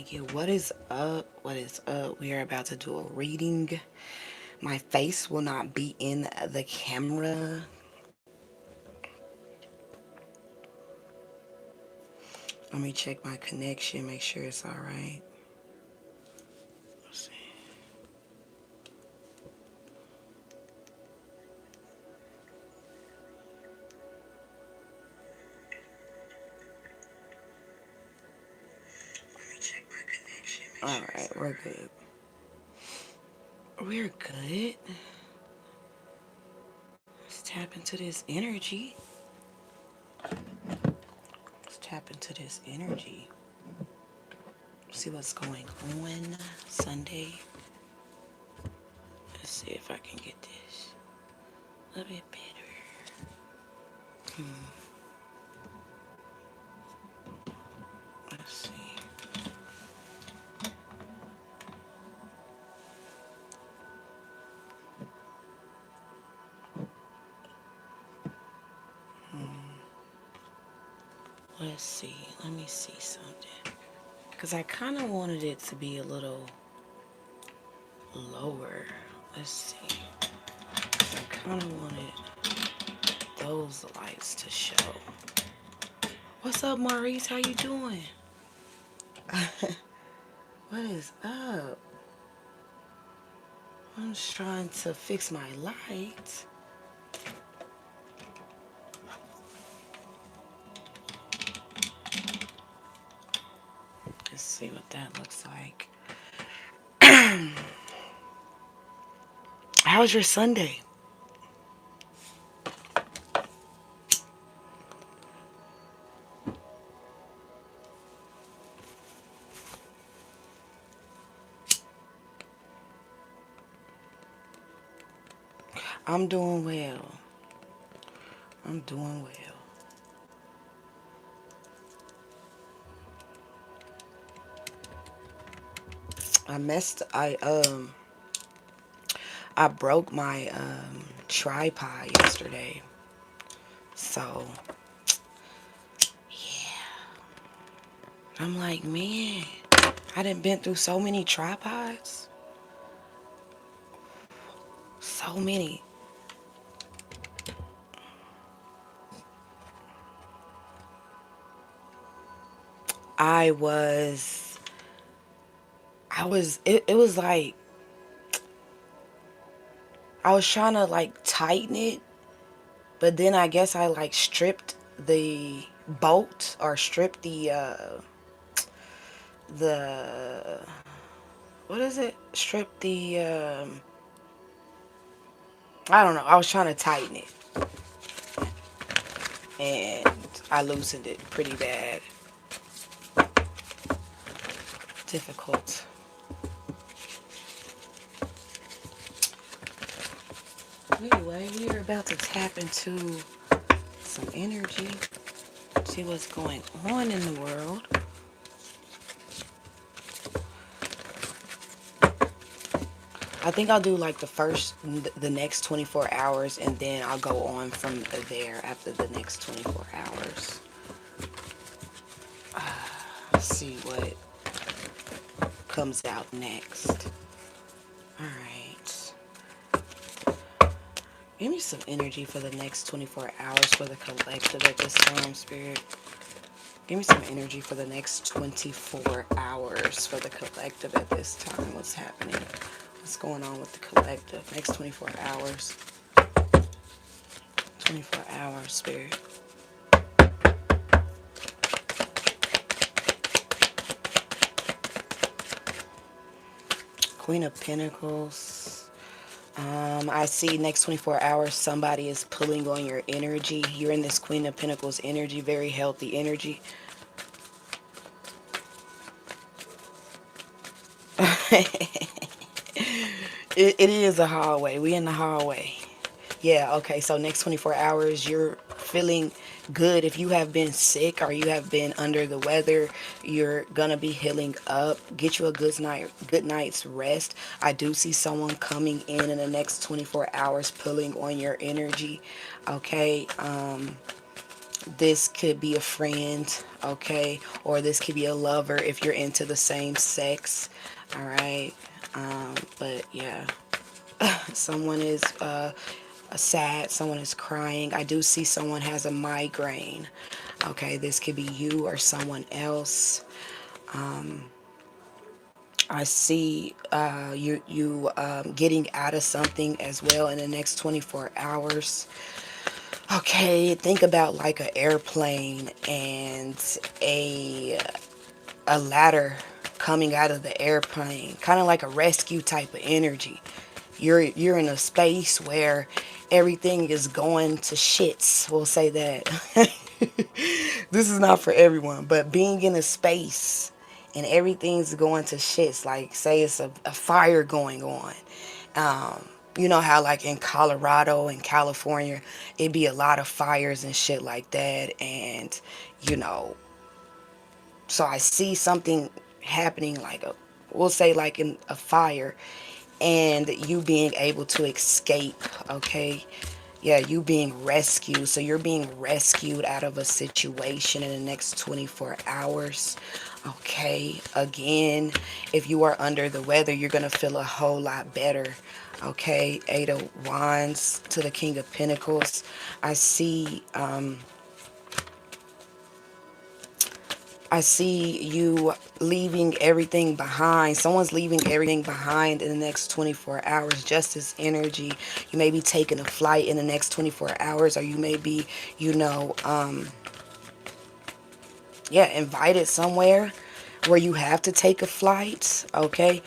thank you. What is up? What is up? We are about to do a reading. My face will not be in the camera. Let me check my connection, make sure it's all right. Let's see. All right, we're good. We're good. Let's tap into this energy. Let's tap into this energy. See what's going on Sunday. Let's see if I can get this a little bit better. Let's see. Let's see. Let me see something. Because I kind of wanted it to be a little lower. Let's see. I kind of wanted those lights to show. What's up, Maurice? How you doing? What is up? I'm just trying to fix my light. Let's see what that looks like. How was your Sunday? I'm doing well. I'm doing well. I broke my tripod yesterday. So yeah. I'm like, man, I done been through so many tripods. So many. I was it was like I was trying to like tighten it, but then I guess I like stripped the bolt or stripped the what is it? Stripped the I don't know. I was trying to tighten it and I loosened it pretty bad. Difficult. Anyway, we are about to tap into some energy, see what's going on in the world. I think I'll do like the next 24 hours, and then I'll go on from there after the next 24 hours. Let's see what comes out next. Alright. Give me some energy for the next 24 hours for the collective at this time, Spirit. Give me some energy for the next 24 hours for the collective at this time. What's happening? What's going on with the collective? Next 24 hours. 24 hours, Spirit. Queen of Pentacles. I see next 24 hours somebody is pulling on your energy. You're in this Queen of Pentacles energy, very healthy energy. It is a hallway. We in the hallway. Yeah, okay. So next 24 hours, you're feeling good. If you have been sick or you have been under the weather, you're gonna be healing up. Get you a good night's rest. I do see someone coming in the next 24 hours pulling on your energy. Okay. This could be a friend, okay, or this could be a lover if you're into the same sex. All right. But yeah, someone is sad, someone is crying. I do see someone has a migraine. Okay, this could be you or someone else. I see you getting out of something as well in the next 24 hours. Okay, think about like an airplane and a a ladder coming out of the airplane, kind of like a rescue type of energy. You're in a space where everything is going to shits. We'll say that. This is not for everyone, but being in a space and everything's going to shits, like say it's a fire going on. You know how like in Colorado and California, it'd be a lot of fires and shit like that, and you know, so I see something happening like we'll say like in a fire, and you being able to escape, okay? Yeah, you being rescued. So you're being rescued out of a situation in the next 24 hours. Okay, again, if you are under the weather, you're going to feel a whole lot better. Okay, Eight of Wands to the King of Pentacles. I see I see you leaving everything behind. Someone's leaving everything behind in the next 24 hours. Justice energy. You may be taking a flight in the next 24 hours, or you may be, you know, yeah, invited somewhere where you have to take a flight. Okay.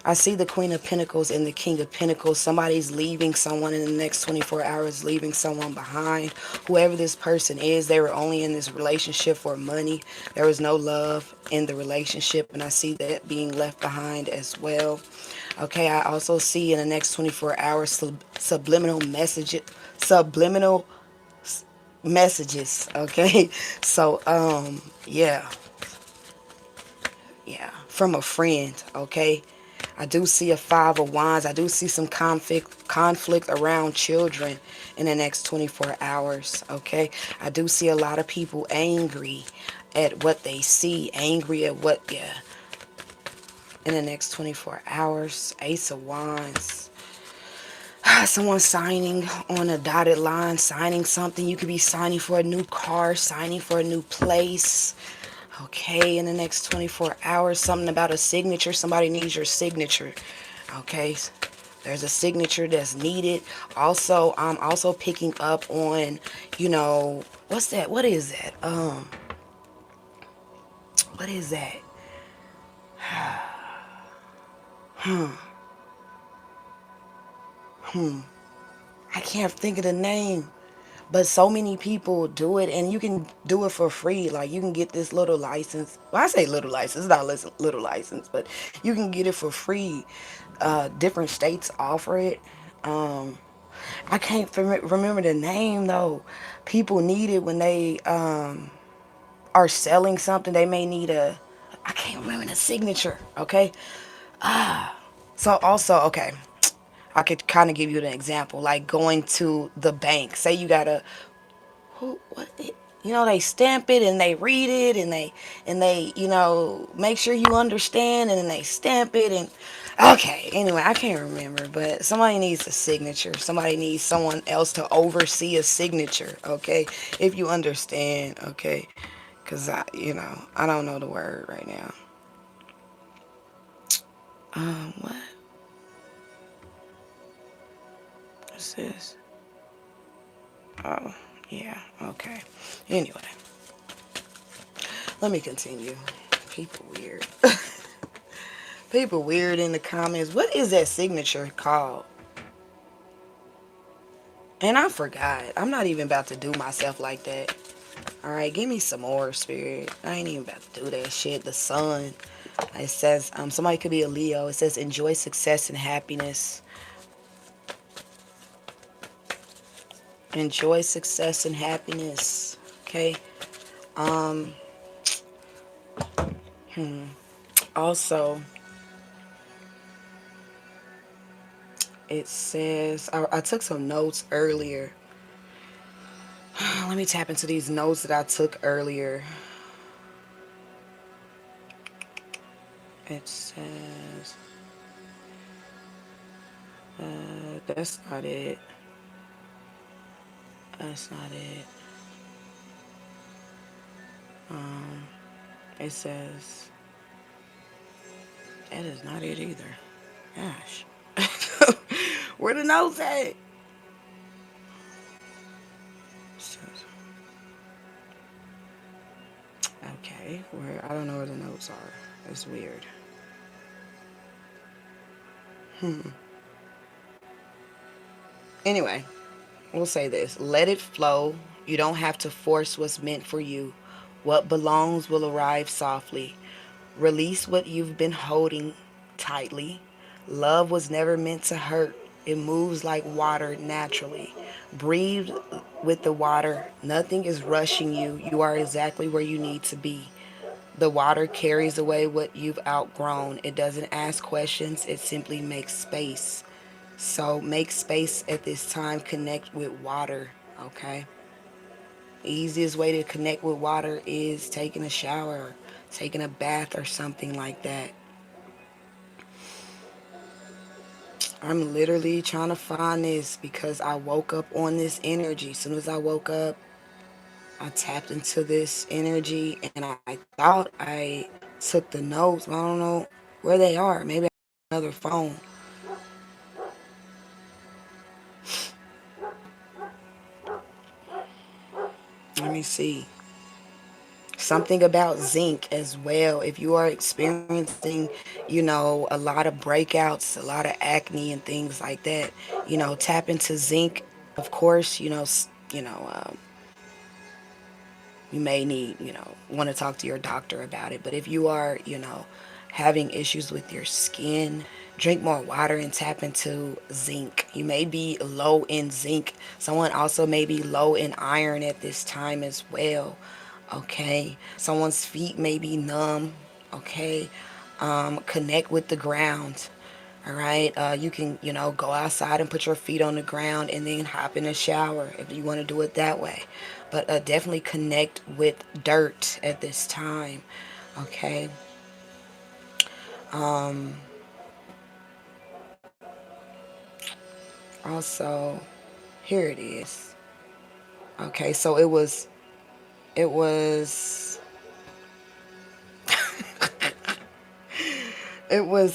I see the Queen of Pentacles and the King of Pentacles. Somebody's leaving someone in the next 24 hours, leaving someone behind. Whoever this person is, they were only in this relationship for money. There was no love in the relationship, and I see that being left behind as well. Okay, I also see in the next 24 hours subliminal messages. Okay, so yeah, yeah, from a friend. Okay, I do see a Five of Wands. I do see some conflict around children in the next 24 hours. Okay, I do see a lot of people angry at what they see, angry at what, yeah, in the next 24 hours. Ace of Wands. Someone signing on a dotted line, signing something. You could be signing for a new car, signing for a new place. Okay, in the next 24 hours, something about a signature. Somebody needs your signature. Okay, there's a signature that's needed. Also, I'm also picking up on, you know, what's that? What is that? What is that? I can't think of the name. But so many people do it, and you can do it for free. Like, you can get this little license. Well, I say little license, it's not a little license, but you can get it for free. Different states offer it. I can't remember the name though. People need it when they are selling something. They may need a. I can't remember the signature. Okay. So also, okay, I could kind of give you an example, like going to the bank. Say you got a who what it, you know, they stamp it and they read it and they you know make sure you understand, and then they stamp it and okay, anyway, I can't remember, but somebody needs a signature. Somebody needs someone else to oversee a signature. Okay, if you understand. Okay, because I, you know, I don't know the word right now. What is this? Oh, yeah, okay. Anyway, let me continue. People weird. People weird in the comments. What is that signature called? And I forgot. I'm not even about to do myself like that. Alright, give me some more, spirit. I ain't even about to do that shit. The sun. It says, somebody could be a Leo. It says, enjoy success and happiness. Enjoy success and happiness. Okay. Um. Also, it says, I took some notes earlier. Let me tap into these notes that I took earlier. It says, that's not it. That's not it. It says, that is not it either. Gosh. Where the notes at? Okay, where I don't know where the notes are. That's weird. Anyway, we'll say this. Let it flow. You don't have to force what's meant for you. What belongs will arrive softly. Release what you've been holding tightly. Love was never meant to hurt. It moves like water naturally. Breathe with the water. Nothing is rushing you. You are exactly where you need to be. The water carries away what you've outgrown. It doesn't ask questions, it simply makes space. So make space at this time. Connect with water, okay? Easiest way to connect with water is taking a shower, taking a bath, or something like that. I'm literally trying to find this because I woke up on this energy. As soon as I woke up, I tapped into this energy and I thought I took the notes, but I don't know where they are. Maybe I have another phone. Let me see. Something about zinc as well. If you are experiencing, a lot of breakouts, a lot of acne and things like that, tap into zinc. Of course, you may need, want to talk to your doctor about it. But if you are, having issues with your skin, drink more water and tap into zinc. You may be low in zinc. Someone also may be low in iron at this time as well. Okay. Someone's feet may be numb. Okay. Connect with the ground. All right. You can, go outside and put your feet on the ground and then hop in a shower if you want to do it that way. But definitely connect with dirt at this time. Okay. Also, here it is. Okay. So it was,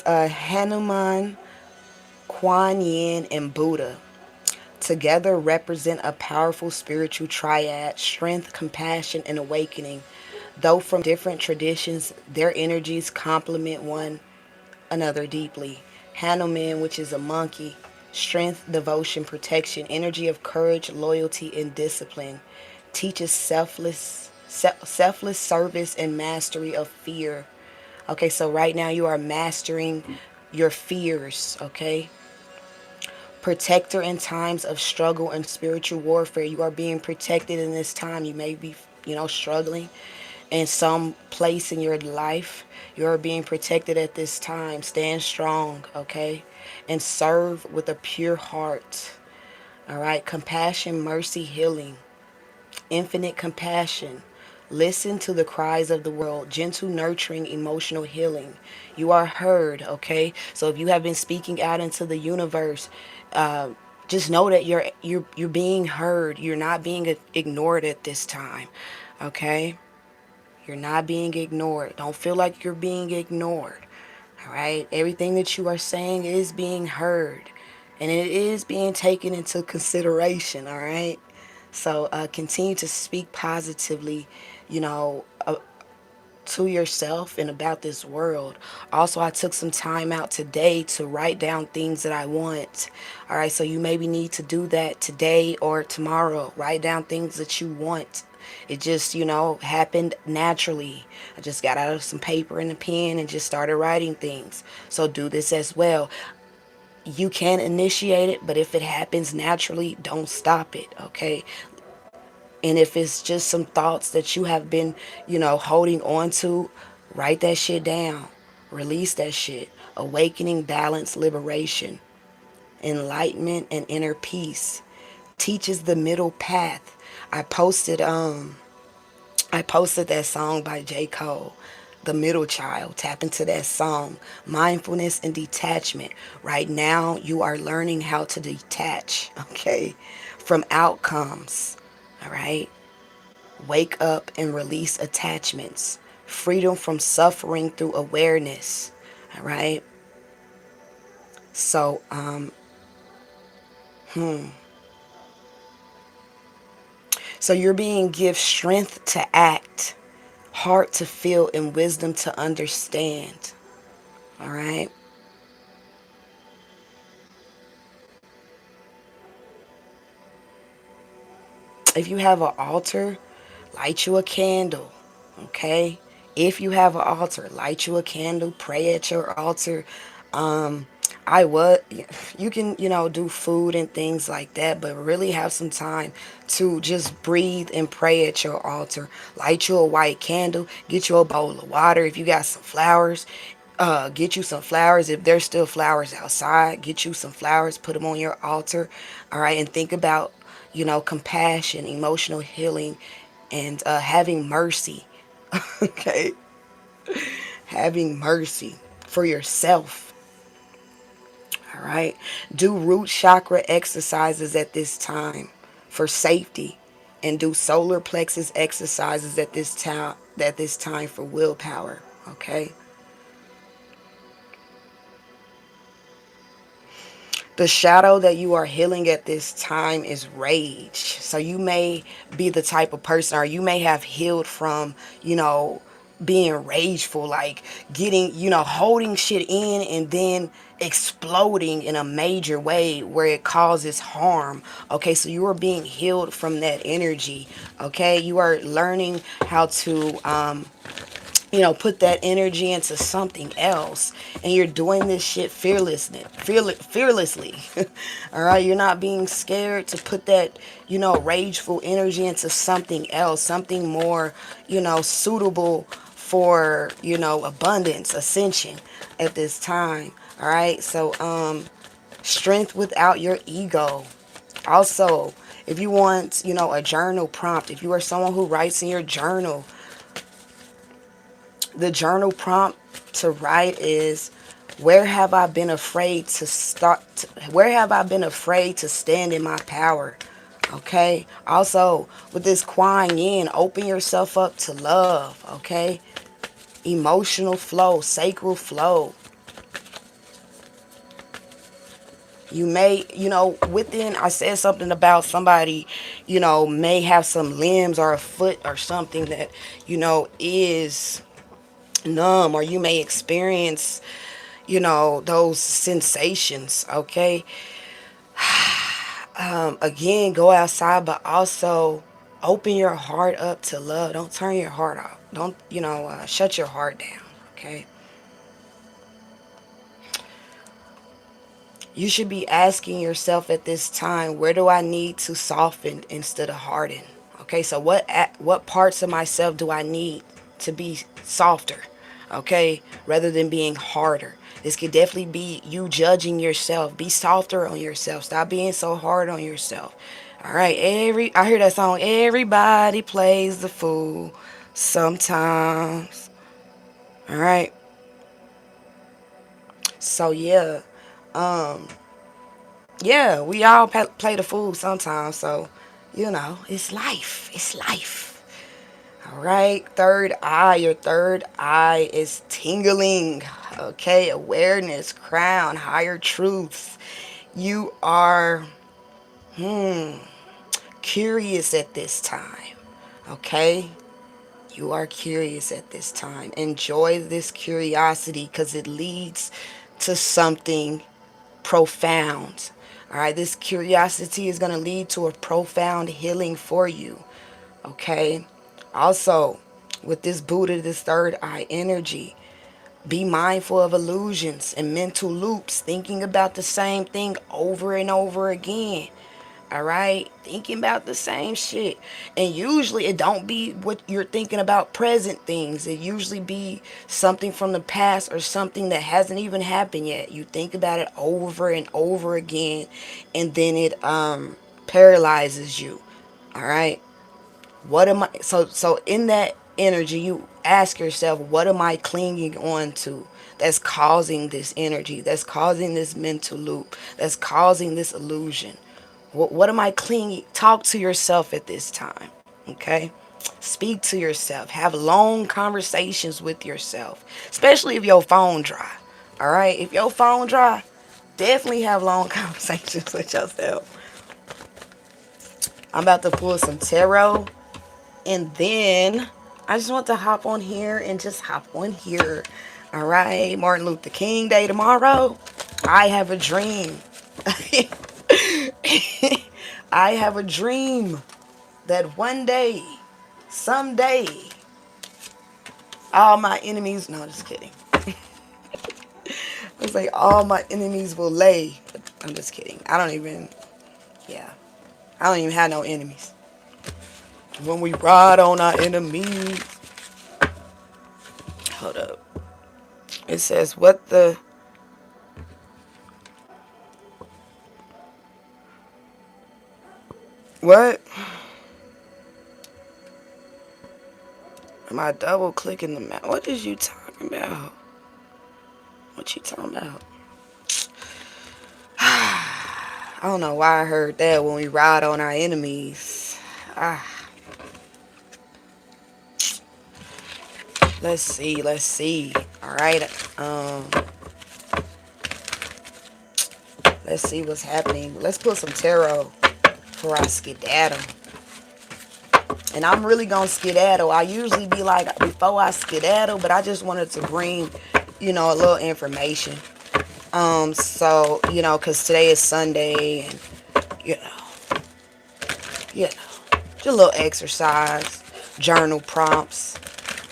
Hanuman, Kuan Yin, and Buddha. Together represent a powerful spiritual triad: strength, compassion, and awakening. Though from different traditions, their energies complement one another deeply. Hanuman, which is a monkey, strength, devotion, protection, energy of courage, loyalty, and discipline, teaches selfless service and mastery of fear. Okay, so right now you are mastering your fears, okay? Protector in times of struggle and spiritual warfare. You are being protected in this time. You may be, struggling in some place in your life. You are being protected at this time. Stand strong, okay? And serve with a pure heart. All right? Compassion, mercy, healing, infinite compassion. Listen to the cries of the world. Gentle, nurturing, emotional healing. You are heard, okay? So if you have been speaking out into the universe, just know that you're being heard. You're not being ignored at this time, okay? You're not being ignored. Don't feel like you're being ignored. All right? Everything that you are saying is being heard, and it is being taken into consideration, all right? So continue to speak positively, you know, uh, to yourself and about this world. Also, I took some time out today to write down things that I want. All right, so you maybe need to do that today or tomorrow. Write down things that you want. It just, happened naturally. I just got out of some paper and a pen and just started writing things. So do this as well. You can initiate it, but if it happens naturally, don't stop it, okay? And if it's just some thoughts that you have been, holding on to, write that shit down. Release that shit. Awakening, balance, liberation, enlightenment, and inner peace. Teaches the middle path. I posted I posted that song by J. Cole, The Middle Child. Tap into that song. Mindfulness and detachment. Right now, you are learning how to detach, okay, from outcomes. All right. Wake up and release attachments. Freedom from suffering through awareness. All right. So, so you're being given strength to act, heart to feel, and wisdom to understand. All right. If you have an altar, light you a candle. Okay. If you have an altar, light you a candle, pray at your altar. Um, I would, you can, do food and things like that, but really have some time to just breathe and pray at your altar. Light you a white candle, get you a bowl of water. If you got some flowers, get you some flowers. If there's still flowers outside, get you some flowers, put them on your altar. All right. And think about, compassion, emotional healing, and having mercy. Okay. Having mercy for yourself. All right. Do root chakra exercises at this time for safety, and do solar plexus exercises at this time for willpower. Okay. The shadow that you are healing at this time is rage. So you may be the type of person, or you may have healed from, being rageful, like getting, holding shit in and then exploding in a major way where it causes harm. Okay, so you are being healed from that energy. Okay, you are learning how to put that energy into something else, and you're doing this shit fearlessly. All right, you're not being scared to put that, rageful energy into something else, something more, suitable for, abundance, ascension at this time. All right, so strength without your ego. Also, if you want, a journal prompt, if you are someone who writes in your journal, the journal prompt to write is, where have I been afraid to start? Where have I been afraid to stand in my power? Okay. Also, with this Kuan Yin, open yourself up to love. Okay. Emotional flow, sacral flow. You may, within, I said something about somebody, may have some limbs or a foot or something that, is numb, or you may experience, those sensations. Okay. Again, go outside, but also open your heart up to love. Don't turn your heart off. Don't, shut your heart down. Okay. You should be asking yourself at this time, where do I need to soften instead of harden? Okay, so what parts of myself do I need to be softer? Okay, rather than being harder. This could definitely be you judging yourself. Be softer on yourself. Stop being so hard on yourself. All right, I hear that song. Everybody plays the fool sometimes. All right. So yeah, yeah, we all play the fool sometimes. So, it's life. It's life. All right. Third eye. Your third eye is tingling. Okay. Awareness, crown, higher truths. You are curious at this time. Okay. You are curious at this time. Enjoy this curiosity because it leads to something profound. All right, this curiosity is going to lead to a profound healing for you. Okay. Also, with this Buddha, this third eye energy, be mindful of illusions and mental loops, thinking about the same thing over and over again. All right, thinking about the same shit, and usually it don't be what you're thinking about, present things. It usually be something from the past or something that hasn't even happened yet. You think about it over and over again, and then it paralyzes you. All right. What am I, so in that energy, you ask yourself, what am I clinging on to that's causing this energy, that's causing this mental loop, that's causing this illusion? What am I clinging? Talk to yourself at this time, okay? Speak to yourself. Have long conversations with yourself, especially if your phone dry. All right, if your phone dry, definitely have long conversations with yourself. I'm about to pull some tarot, and then I just want to hop on here and just hop on here. All right, Martin Luther King Day tomorrow. I have a dream. I have a dream that one day, someday, all my enemies, no, just kidding. It's like all my enemies will lay. I'm just kidding. Yeah. I don't even have no enemies. When we ride on our enemies. Hold up. It says, what? Am I double clicking the map? What is you talking about? What you talking about? I don't know why I heard that when we ride on our enemies. Ah. Let's see. Alright. Let's see what's happening. Let's put some tarot before I skedaddle. And I'm really gonna skedaddle. I usually be like before I skedaddle, but I just wanted to bring, a little information. So, cause today is Sunday, and you know, just a little exercise, journal prompts.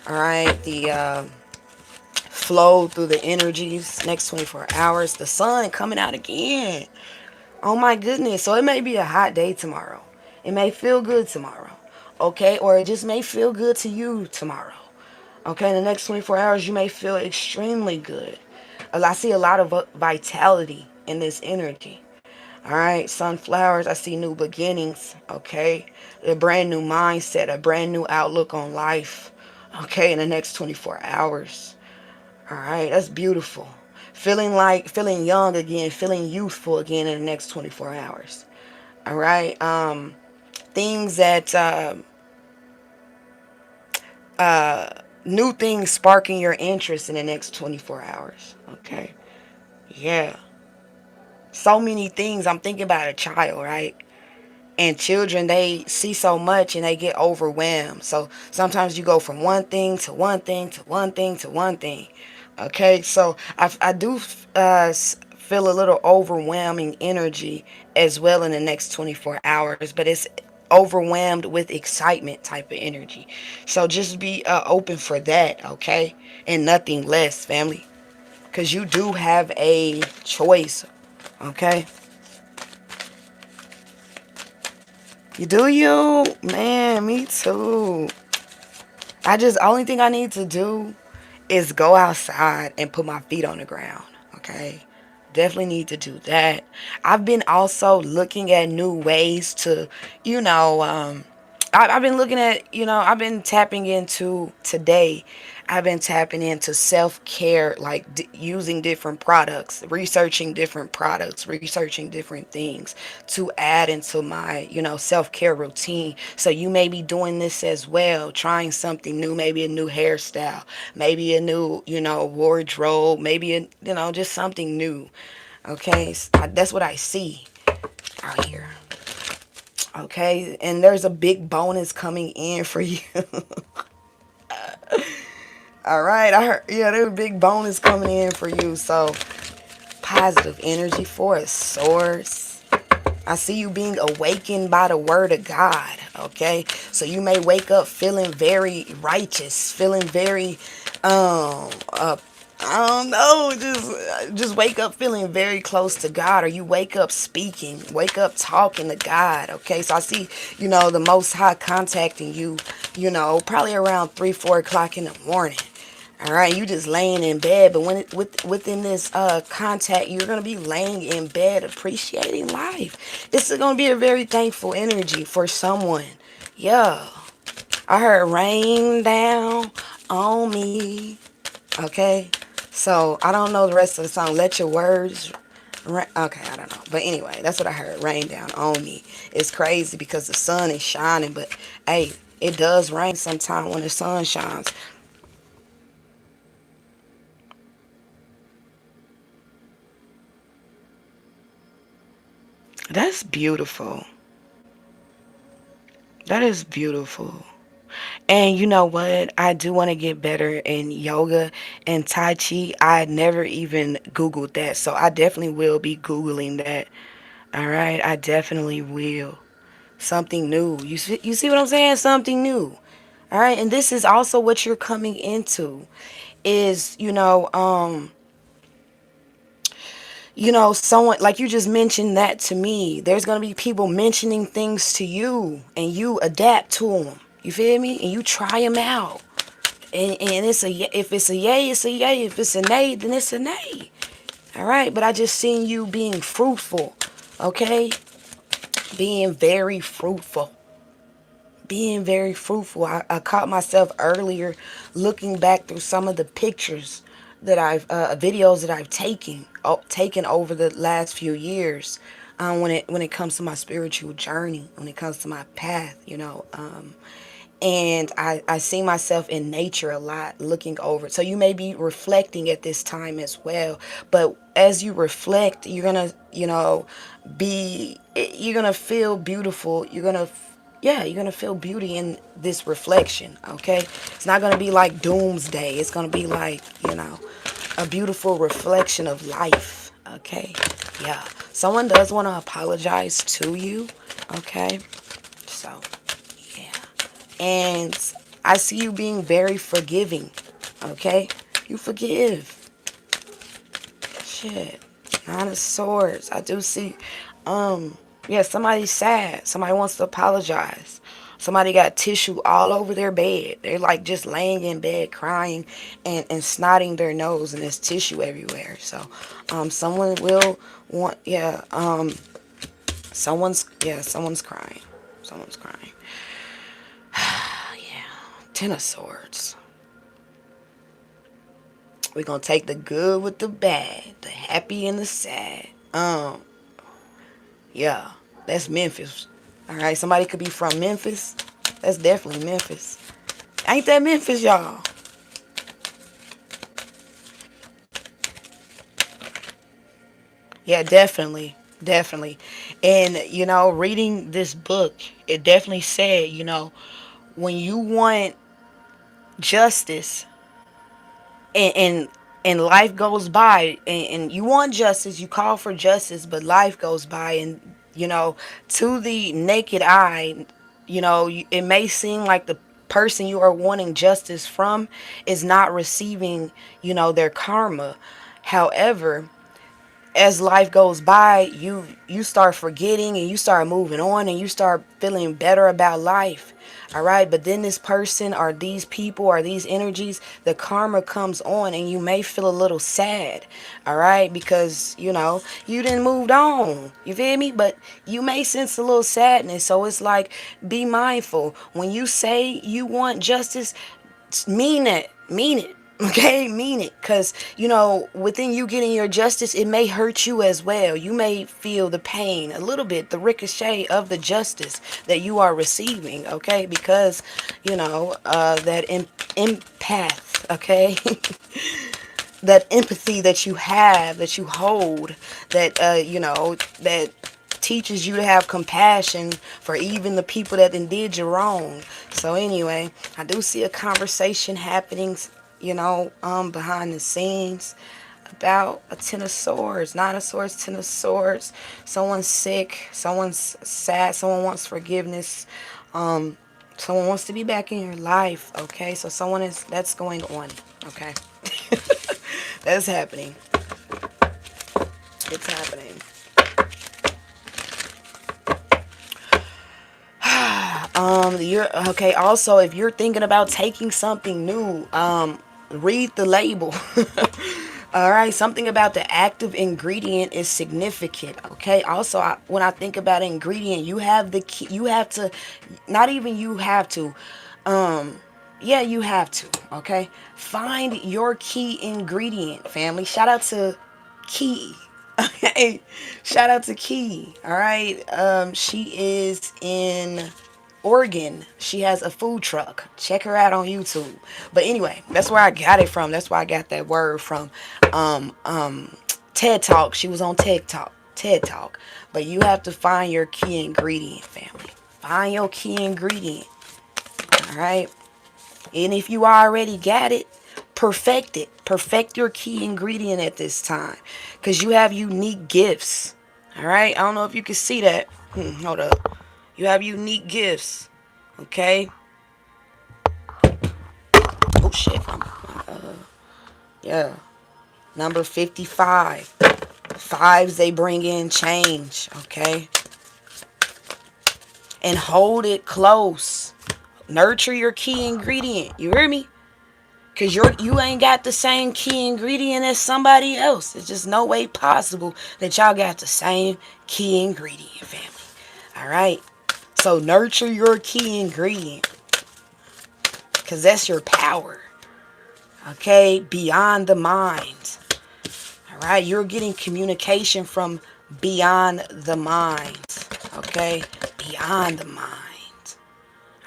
All right, the flow through the energies next 24 hours. The sun coming out again. Oh my goodness. So it may be a hot day tomorrow. It may feel good tomorrow. Okay, or it just may feel good to you tomorrow. Okay, in the next 24 hours, you may feel extremely good. I see a lot of vitality in this energy. All right, sunflowers, I see new beginnings. Okay, a brand new mindset, a brand new outlook on life. Okay, in the next 24 hours. All right, that's beautiful. Feeling young again, feeling youthful again in the next 24 hours. All right, things that new things sparking your interest in the next 24 hours. Okay. Yeah. So many things. I'm thinking about a child, right? And children, they see so much and they get overwhelmed. So sometimes you go from one thing to one thing to one thing to one thing. Okay. So I do feel a little overwhelming energy as well in the next 24 hours, but it's overwhelmed with excitement type of energy. So just be open for that. Okay. And nothing less, family. Because you do have a choice. Okay. You do you? Man, me too. Only thing I need to do is go outside and put my feet on the ground. Okay. Definitely need to do that. I've been also looking at new ways to, I've been looking at, I've been tapping into today. I've been tapping into self-care, like using different products, researching different things to add into my, self-care routine. So you may be doing this as well, trying something new, maybe a new hairstyle, maybe a new, wardrobe, maybe, just something new. Okay, that's what I see out here. Okay, and there's a big bonus coming in for you. All right, I heard, yeah, there's a big bonus coming in for you. So, positive energy for a source. I see you being awakened by the word of God. Okay, so you may wake up feeling very righteous, feeling very, I don't know, just wake up feeling very close to God, or you wake up speaking, wake up talking to God. Okay, so I see, the Most High contacting you, probably around 3-4 o'clock in the morning. All right, you just laying in bed, but within this contact, you're gonna be laying in bed appreciating life. This is gonna be a very thankful energy for someone. Yeah. I heard rain down on me. Okay, so I don't know the rest of the song. Let your words okay, I don't know, but anyway, that's what I heard. Rain down on me. It's crazy because the sun is shining, but hey, it does rain sometime when the sun shines. That's beautiful. That is beautiful. And you know what? I do want to get better in yoga and Tai Chi. I never even Googled that. So I definitely will be Googling that. All right. I definitely will. Something new. You see what I'm saying? Something new. All right. And this is also what you're coming into is, someone like you just mentioned that to me. There's going to be people mentioning things to you and you adapt to them. You feel me? And you try them out. And if it's a yay, it's a yay. If it's a nay, then it's a nay. All right, but I just seen you being fruitful, okay? Being very fruitful. Being very fruitful. I caught myself earlier looking back through some of the pictures that videos that I've taken over the last few years. When it comes to my spiritual journey, when it comes to my path, and I see myself in nature a lot looking over it. So you may be reflecting at this time as well, but as you reflect, you're gonna you're gonna feel beautiful. You're gonna feel beauty in this reflection. Okay, it's not gonna be like doomsday. It's gonna be like a beautiful reflection of life. Okay, yeah, someone does want to apologize to you. Okay, so yeah. And I see you being very forgiving. Okay? You forgive. Shit. Nine of Swords. I do see yeah, somebody's sad. Somebody wants to apologize. Somebody got tissue all over their bed. They're like just laying in bed crying and snotting their nose and there's tissue everywhere. So someone will want someone's crying. Someone's crying. Yeah. Ten of Swords. We're gonna take the good with the bad, the happy and the sad. Yeah, that's Memphis. All right, somebody could be from Memphis. That's definitely Memphis. Ain't that Memphis, y'all? Yeah, definitely, definitely. And reading this book, it definitely said, when you want justice, and and life goes by, and you want justice, you call for justice, but life goes by, and to the naked eye, it may seem like the person you are wanting justice from is not receiving their karma. However, as life goes by, you start forgetting and you start moving on and you start feeling better about life. All right, but then this person or these people or these energies, the karma comes on and you may feel a little sad. All right, because you didn't moved on. You feel me? But you may sense a little sadness. So it's like, be mindful when you say you want justice. Mean it. Mean it. Okay, mean it. Because, within you getting your justice, it may hurt you as well. You may feel the pain a little bit, the ricochet of the justice that you are receiving. Okay, because, that empath. Okay. That empathy that you have, that you hold, that, that teaches you to have compassion for even the people that then did you wrong. So anyway, I do see a conversation happening, behind the scenes about a Ten of Swords, Nine of Swords, Ten of Swords. Someone's sick, someone's sad, someone wants forgiveness, someone wants to be back in your life. Okay, so that's going on. Okay. That's happening. It's happening. You're okay. Also, if you're thinking about taking something new, read the label. All right, something about the active ingredient is significant. Okay. Also, when I think about ingredient, you have the key. You have to, not even you have to. Yeah, you have to, okay? Find your key ingredient, family. Shout out to Key. Okay. Shout out to Key. All right. She is in Oregon. She has a food truck. Check her out on YouTube. But anyway, that's where I got it from. That's where I got that word from. Um, um, TED Talk. She was on TED Talk. TED Talk. But you have to find your key ingredient, family. Find your key ingredient. All right. And if you already got it, perfect it. Perfect your key ingredient at this time. Because you have unique gifts. All right. I don't know if you can see that. Hold up. You have unique gifts. Okay. Oh, shit. Yeah. Number 55. Fives, they bring in change. Okay. And hold it close. Nurture your key ingredient. You hear me? Because you ain't got the same key ingredient as somebody else. It's just no way possible that y'all got the same key ingredient, family. All right? So nurture your key ingredient. Because that's your power. Okay? Beyond the mind. All right? You're getting communication from beyond the mind. Okay? Beyond the mind.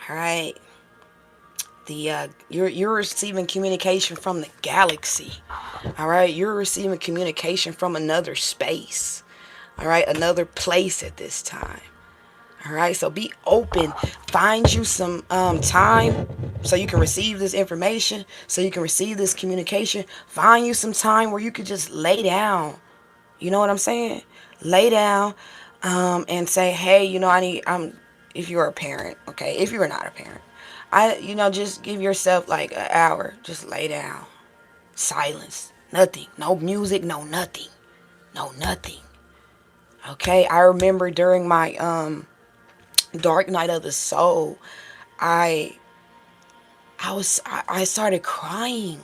All right? You're receiving communication from the galaxy. All right, you're receiving communication from another space. All right, another place at this time. All right, so be open. Find you some time so you can receive this information, so you can receive this communication. Find you some time where you could just lay down. You know what I'm saying? Lay down and say, hey, if you're a parent, okay, if you're not a parent, just give yourself like an hour. Just lay down. Silence. Nothing. No music. No nothing. No nothing. Okay. I remember during my dark night of the soul, I I started crying.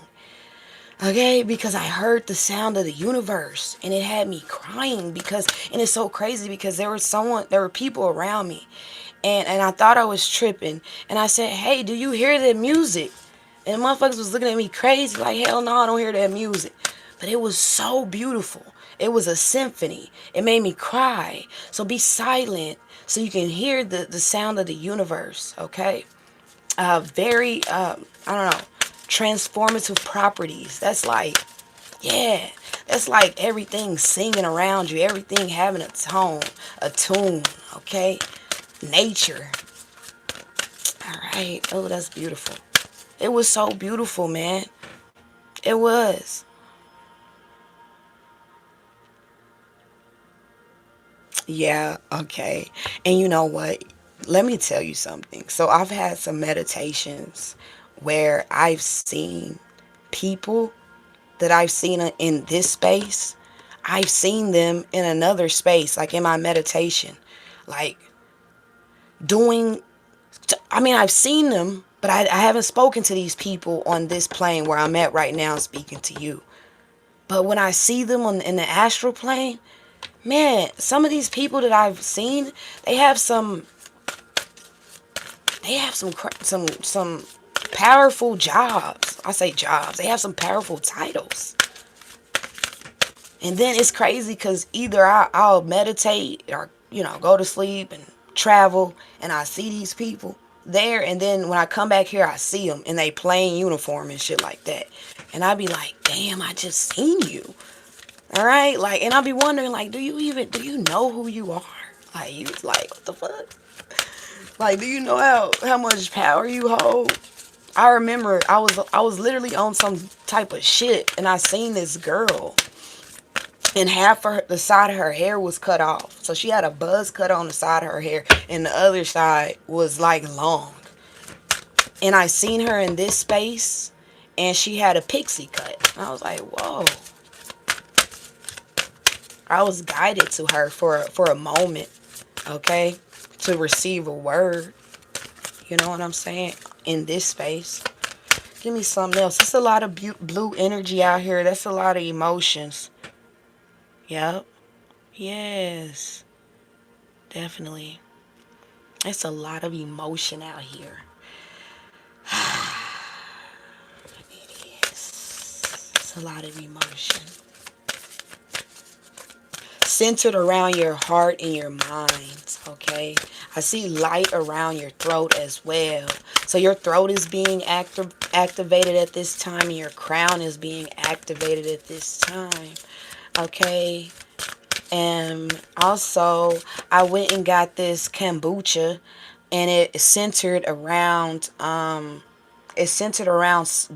Okay, because I heard the sound of the universe and it had me crying and it's so crazy because there were people around me and I thought I was tripping and I said, hey, do you hear that music? And motherfuckers was looking at me crazy like, hell no, I don't hear that music. But it was so beautiful. It was a symphony. It made me cry. So be silent so you can hear the sound of the universe, okay? I don't know, transformative properties. Yeah, that's like everything singing around you, everything having a tune, okay? Nature. All right. Oh, that's beautiful. It was so beautiful, man. It was. Yeah, okay. And you know what? Let me tell you something. So I've had some meditations where I've seen people that I've seen in this space. I've seen them in another space, like in my meditation. Like doing, I've seen them, but I haven't spoken to these people on this plane where I'm at right now speaking to you. But when I see them in the astral plane, man, some of these people that I've seen, they have some some powerful jobs. I say jobs. They have some powerful titles. And then it's crazy because either I'll meditate or, go to sleep and travel and I see these people there. And then when I come back here, I see them in they plain uniform and shit like that. And I be like, damn, I just seen you. All right. Like, and I'll be wondering, like, do you know who you are? Like, what the fuck? Like, do you know how much power you hold? I remember I was literally on some type of shit and I seen this girl and the side of her hair was cut off. So she had a buzz cut on the side of her hair and the other side was like long. And I seen her in this space and she had a pixie cut. I was like, whoa. I was guided to her for a moment, okay, to receive a word. You know what I'm saying? In this space. Give me something else. It's a lot of blue energy out here. That's a lot of emotions. Yep. Yes. Definitely. It's a lot of emotion out here. It is. It's a lot of emotion. Centered around your heart and your mind, okay? I see light around your throat as well. So your throat is being activated at this time, and your crown is being activated at this time, okay? And also, I went and got this kombucha, and it's centered around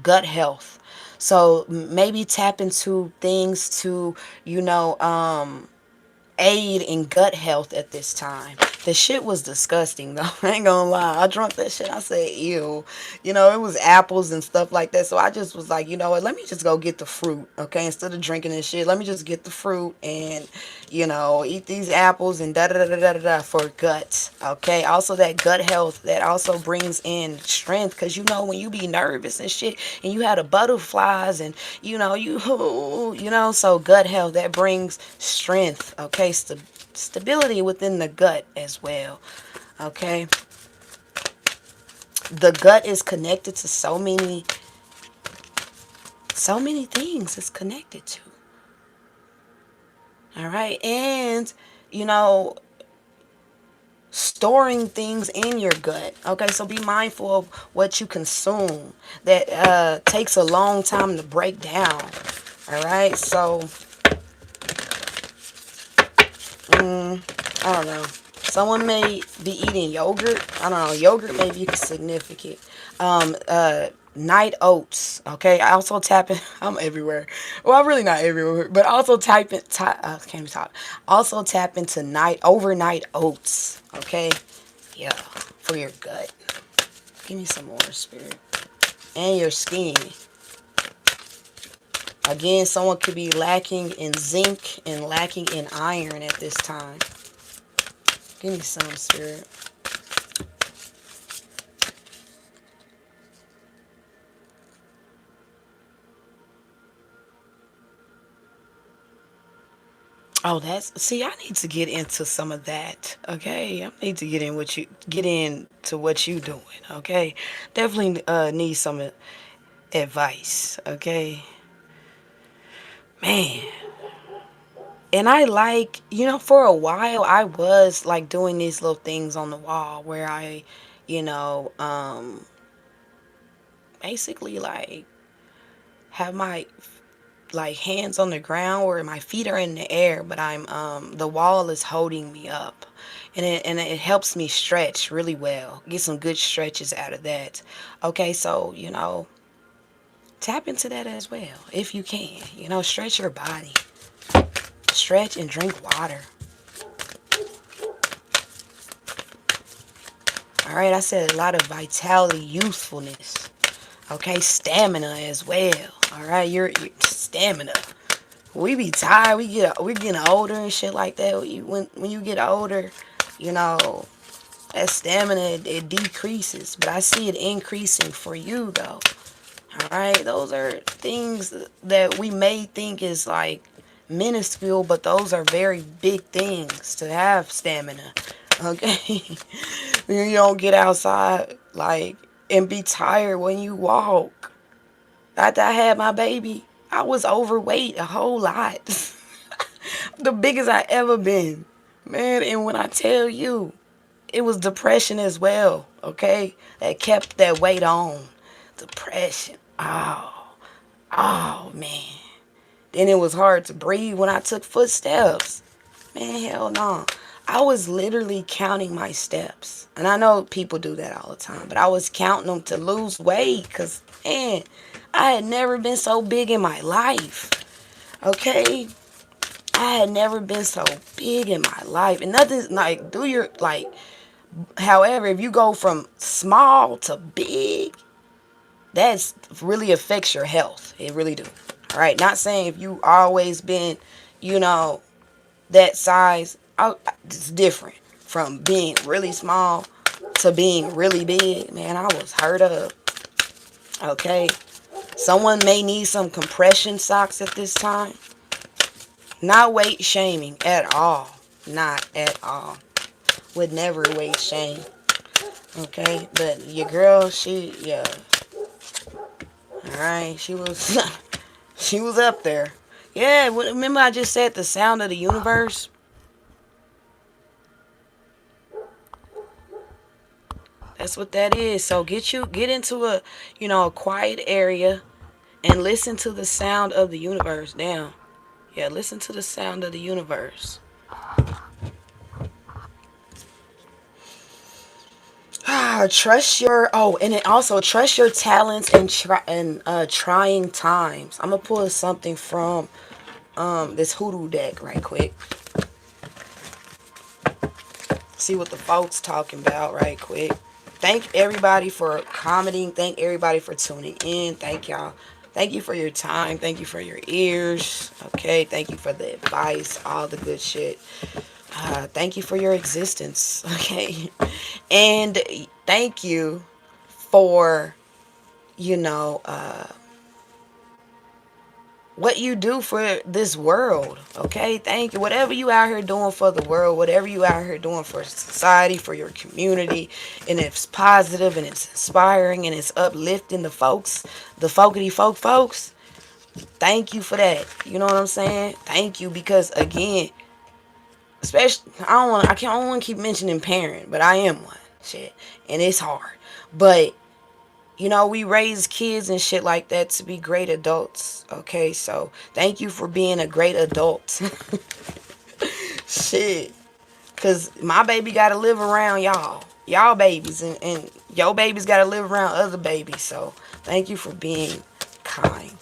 gut health. So maybe tap into things to, you know, aid in gut health at this time. The shit was disgusting though. I ain't gonna lie. I drunk that shit. I said, ew. You know, it was apples and stuff like that. So I just was like, you know what, let me just go get the fruit. Okay, instead of drinking this shit, let me just get the fruit and, you know, eat these apples and da da da da da da for gut. Okay. Also that gut health that also brings in strength. Cause you know when you be nervous and shit and you had the butterflies and you know you know, so gut health that brings strength. Okay, stability within the gut as well. Okay, the gut is connected to so many things it's connected to. All right, and you know, storing things in your gut. Okay, so be mindful of what you consume. That takes a long time to break down. All right, so I don't know. Someone may be eating yogurt. I don't know. Yogurt may be significant. Night oats. Okay. I also tap in. I'm everywhere. Well, I'm really not everywhere, but also can't even talk. Also tap into overnight oats. Okay. Yeah. For your gut. Give me some more, spirit. And your skin. Again, someone could be lacking in zinc and lacking in iron at this time. Give me some, spirit. Oh, see, I need to get into some of that. Okay, I need to get into what you doing. Okay, definitely need some advice. Okay, man. And I like, you know, for a while I was like doing these little things on the wall where I, you know, basically like have my like hands on the ground where my feet are in the air, but I'm the wall is holding me up, and it helps me stretch really well, get some good stretches out of that. Okay, so you know, tap into that as well if you can. You know, stretch your body, stretch and drink water. All right, I said a lot of vitality, youthfulness. Okay, stamina as well. All right, your stamina. We be tired. We're getting older and shit like that. When you get older, you know, that stamina it decreases. But I see it increasing for you though. All right, those are things that we may think is like minuscule, but those are very big things to have stamina. Okay, you don't get outside like and be tired when you walk. After I had my baby, I was overweight a whole lot. The biggest I ever been. Man, and when I tell you, it was depression as well, okay? That kept that weight on. Depression. Oh, man. Then it was hard to breathe when I took footsteps. Man, hell no. I was literally counting my steps. And I know people do that all the time, but I was counting them to lose weight because, man, I had never been so big in my life. Okay? I had never been so big in my life. And nothing's like, however, if you go from small to big, that's really affects your health. It really do. All right? Not saying if you always been, you know, that size, it's different from being really small to being really big. Man, I was hurt up. Okay? Someone may need some compression socks at this time. Not weight shaming at all. Not at all. Would never weight shame. Okay, but your girl, she, yeah, all right, she was, she was up there. Yeah, remember I just said the sound of the universe? That's what that is. So get into a, a quiet area and listen to the sound of the universe. Damn. Yeah, listen to the sound of the universe. Trust your and it also trust your talents and trying times. I'm gonna pull something from this hoodoo deck right quick. See what the folks talking about right quick. Thank everybody for commenting. Thank everybody for tuning in. Thank y'all. Thank you for your time. Thank you for your ears. Okay. Thank you for the advice. All the good shit. Thank you for your existence. Okay. And thank you for, you know, what you do for this world. Okay, thank you. Whatever you out here doing for the world, whatever you out here doing for society, for your community, and it's positive and it's inspiring and it's uplifting the folks, the folkety folks. Thank you for that. You know what I'm saying? Thank you, because again, especially I don't want to keep mentioning parent, but I am one. Shit, and it's hard, but we raise kids and shit like that to be great adults. Okay, so thank you for being a great adult. Shit. Because my baby got to live around y'all. Y'all babies. And your babies got to live around other babies. So thank you for being kind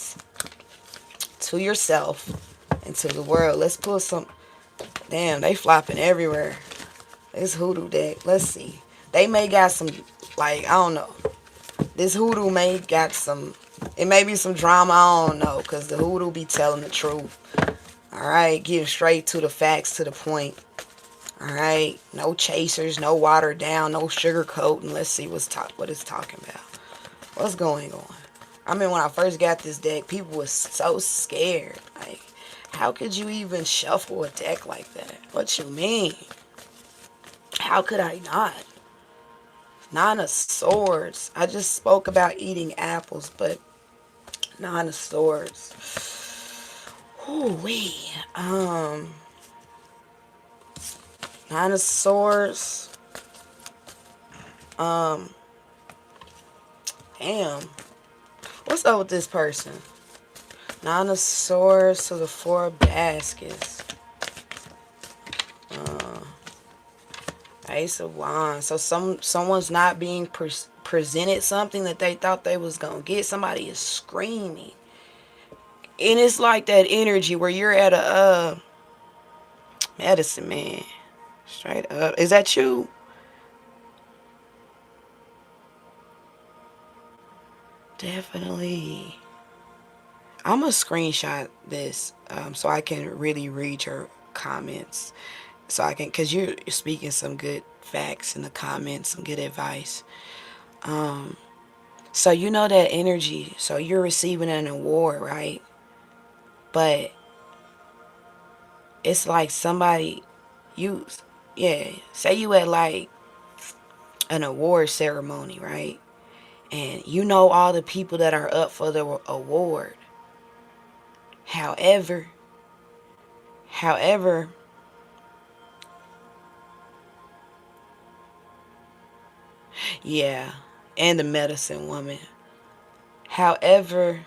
to yourself and to the world. Let's pull some. Damn, they flopping everywhere. This hoodoo deck. Let's see. They may got some, like, I don't know. This hoodoo may got some, it may be some drama, I don't know, because the hoodoo be telling the truth. Alright, getting straight to the facts, to the point. Alright, no chasers, no watered down, no sugarcoating. Let's see what it's talking about. What's going on? I mean, when I first got this deck, people was so scared. Like, how could you even shuffle a deck like that? What you mean? How could I not? Nine of Swords. I just spoke about eating apples, but Nine of Swords. Ooh wee. Nine of Swords. Damn. What's up with this person? Nine of Swords to the Four of Baskets. Ace of Wands. So someone's not being presented something that they thought they was gonna get. Somebody is screaming. And it's like that energy where you're at a medicine man. Straight up. Is that you? Definitely. I'm gonna screenshot this so I can really read your comments. So I can, because you're speaking some good facts in the comments, some good advice. So you know that energy. So you're receiving an award, right? But it's like somebody, you, yeah, say you at like an award ceremony, right? And you know all the people that are up for the award. However, however, yeah, and the medicine woman. However,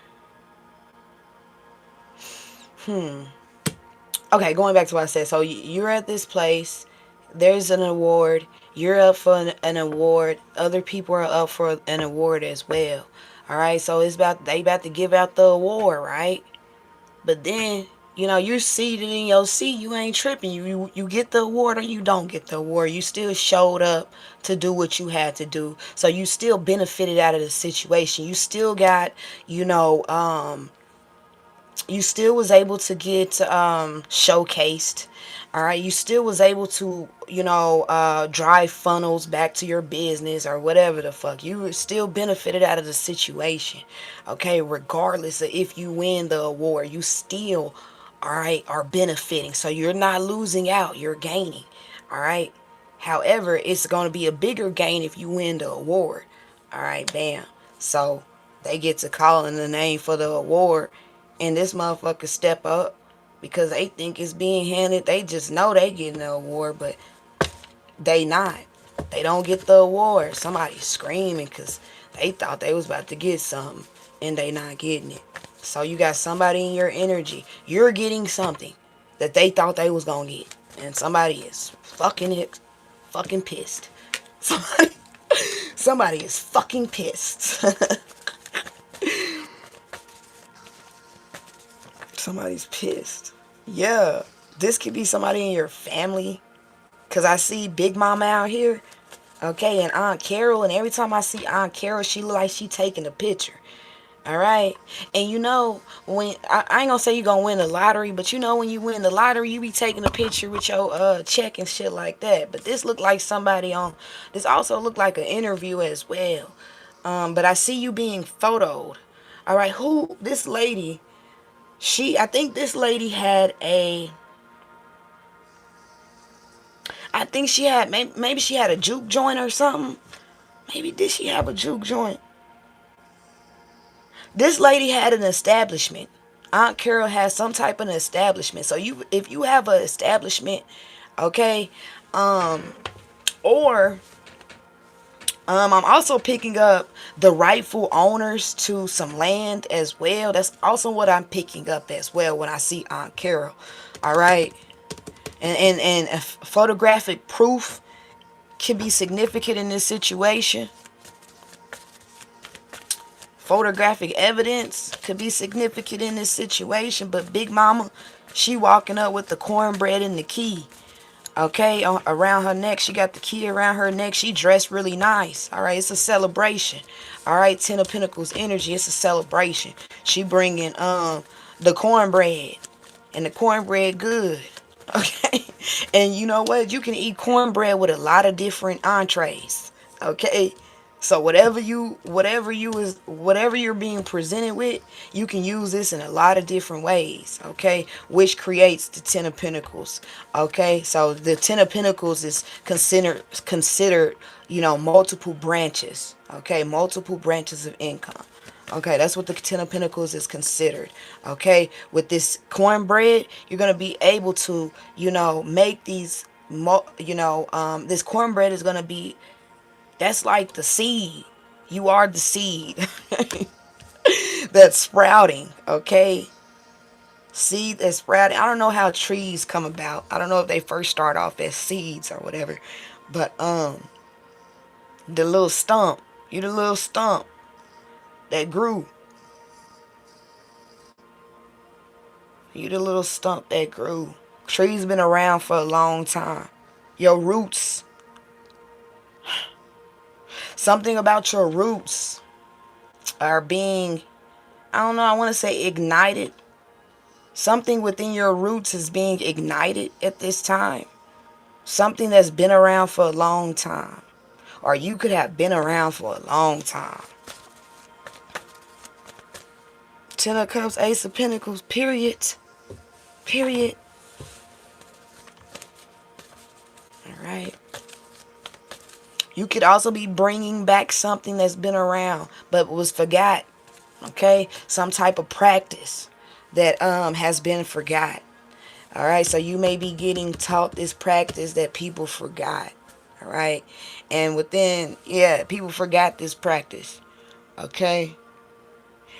okay, going back to what I said. So you're at this place. There's an award. You're up for an award. Other people are up for an award as well. All right. So they about to give out the award, right? But then you're seated in your seat. You ain't tripping. You get the award or you don't get the award. You still showed up to do what you had to do. So you still benefited out of the situation. You still got you still was able to get showcased. All right, you still was able to drive funnels back to your business or whatever the fuck. You were still benefited out of the situation. Okay, regardless of if you win the award, you still, all right, are benefiting. So you're not losing out, you're gaining. All right. However, it's going to be a bigger gain if you win the award. All right, bam. So they get to calling the name for the award, and this motherfucker step up because they think it's being handed. They just know they getting the award, but they not. They don't get the award. Somebody's screaming because they thought they was about to get something, and they not getting it. So you got somebody in your energy. You're getting something that they thought they was gonna get, and somebody is fucking pissed. Somebody is fucking pissed. Somebody's pissed. Yeah, this could be somebody in your family. Cause I see Big Mama out here, okay, and Aunt Carol, and every time I see Aunt Carol, she look like she taking a picture. All right, and you know when I ain't gonna say you gonna win the lottery, but you know when you win the lottery, you be taking a picture with your check and shit like that. But this look like somebody on. This also look like an interview as well. But I see you being photoed. All right, who this lady? I think this lady had a. I think she had maybe she had a juke joint or something. Maybe did she have a juke joint? This lady had an establishment. Aunt Carol has some type of an establishment. So if you have an establishment, okay, or I'm also picking up the rightful owners to some land as well. That's also what I'm picking up as well when I see Aunt Carol. All right, and photographic proof can be significant in this situation. Photographic evidence could be significant in this situation, but Big Mama, she walking up with the cornbread and the key. Okay, around her neck, she got the key around her neck. She dressed really nice. All right, it's a celebration. All right, Ten of Pentacles energy, it's a celebration. She bringing the cornbread, and the cornbread good. Okay, and you know what? You can eat cornbread with a lot of different entrees. Okay. So whatever you're being presented with, you can use this in a lot of different ways, okay? Which creates the Ten of Pentacles, okay? So the Ten of Pentacles is considered, you know, multiple branches, okay? Multiple branches of income. Okay, that's what the Ten of Pentacles is considered. Okay, with this cornbread, you're gonna be able to, you know, make these, this cornbread is gonna be. That's like the seed. You are the seed that's sprouting, okay? Seed that's sprouting. I don't know how trees come about. I don't know if they first start off as seeds or whatever. But the little stump. You the little stump that grew. You the little stump that grew. Trees been around for a long time. Your roots. Something about your roots are being, I don't know, I want to say ignited. Something within your roots is being ignited at this time. Something that's been around for a long time. Or you could have been around for a long time. Ten of Cups, Ace of Pentacles, period. Period. Alright. You could also be bringing back something that's been around but was forgot. Okay? Some type of practice that has been forgot. Alright? So you may be getting taught this practice that people forgot. Alright? And within, people forgot this practice. Okay?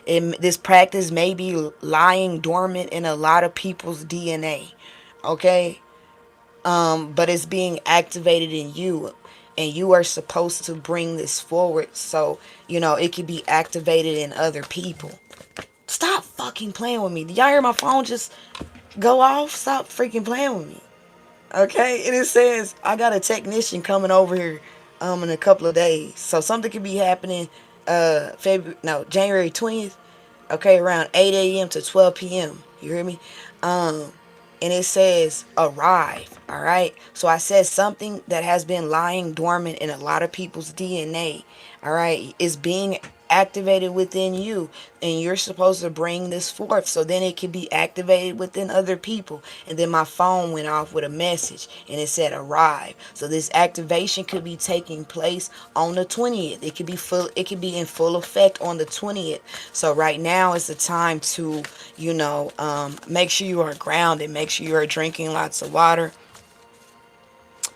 This practice may be lying dormant in a lot of people's DNA. Okay? But it's being activated in you. And you are supposed to bring this forward so, you know, it can be activated in other people. Stop fucking playing with me. Did y'all hear my phone just go off? Stop freaking playing with me. Okay? And it says, I got a technician coming over here in a couple of days. So something could be happening January 20th. Okay, around 8 a.m. to 12 p.m. You hear me? And it says arrive. All right, so I said something that has been lying dormant in a lot of people's DNA, all right, is being activated within you, and you're supposed to bring this forth so then it can be activated within other people. And then my phone went off with a message and it said arrive. So this activation could be taking place on the 20th. It could be full, it could be in full effect on the 20th. So right now is the time to, make sure you are grounded, make sure you are drinking lots of water.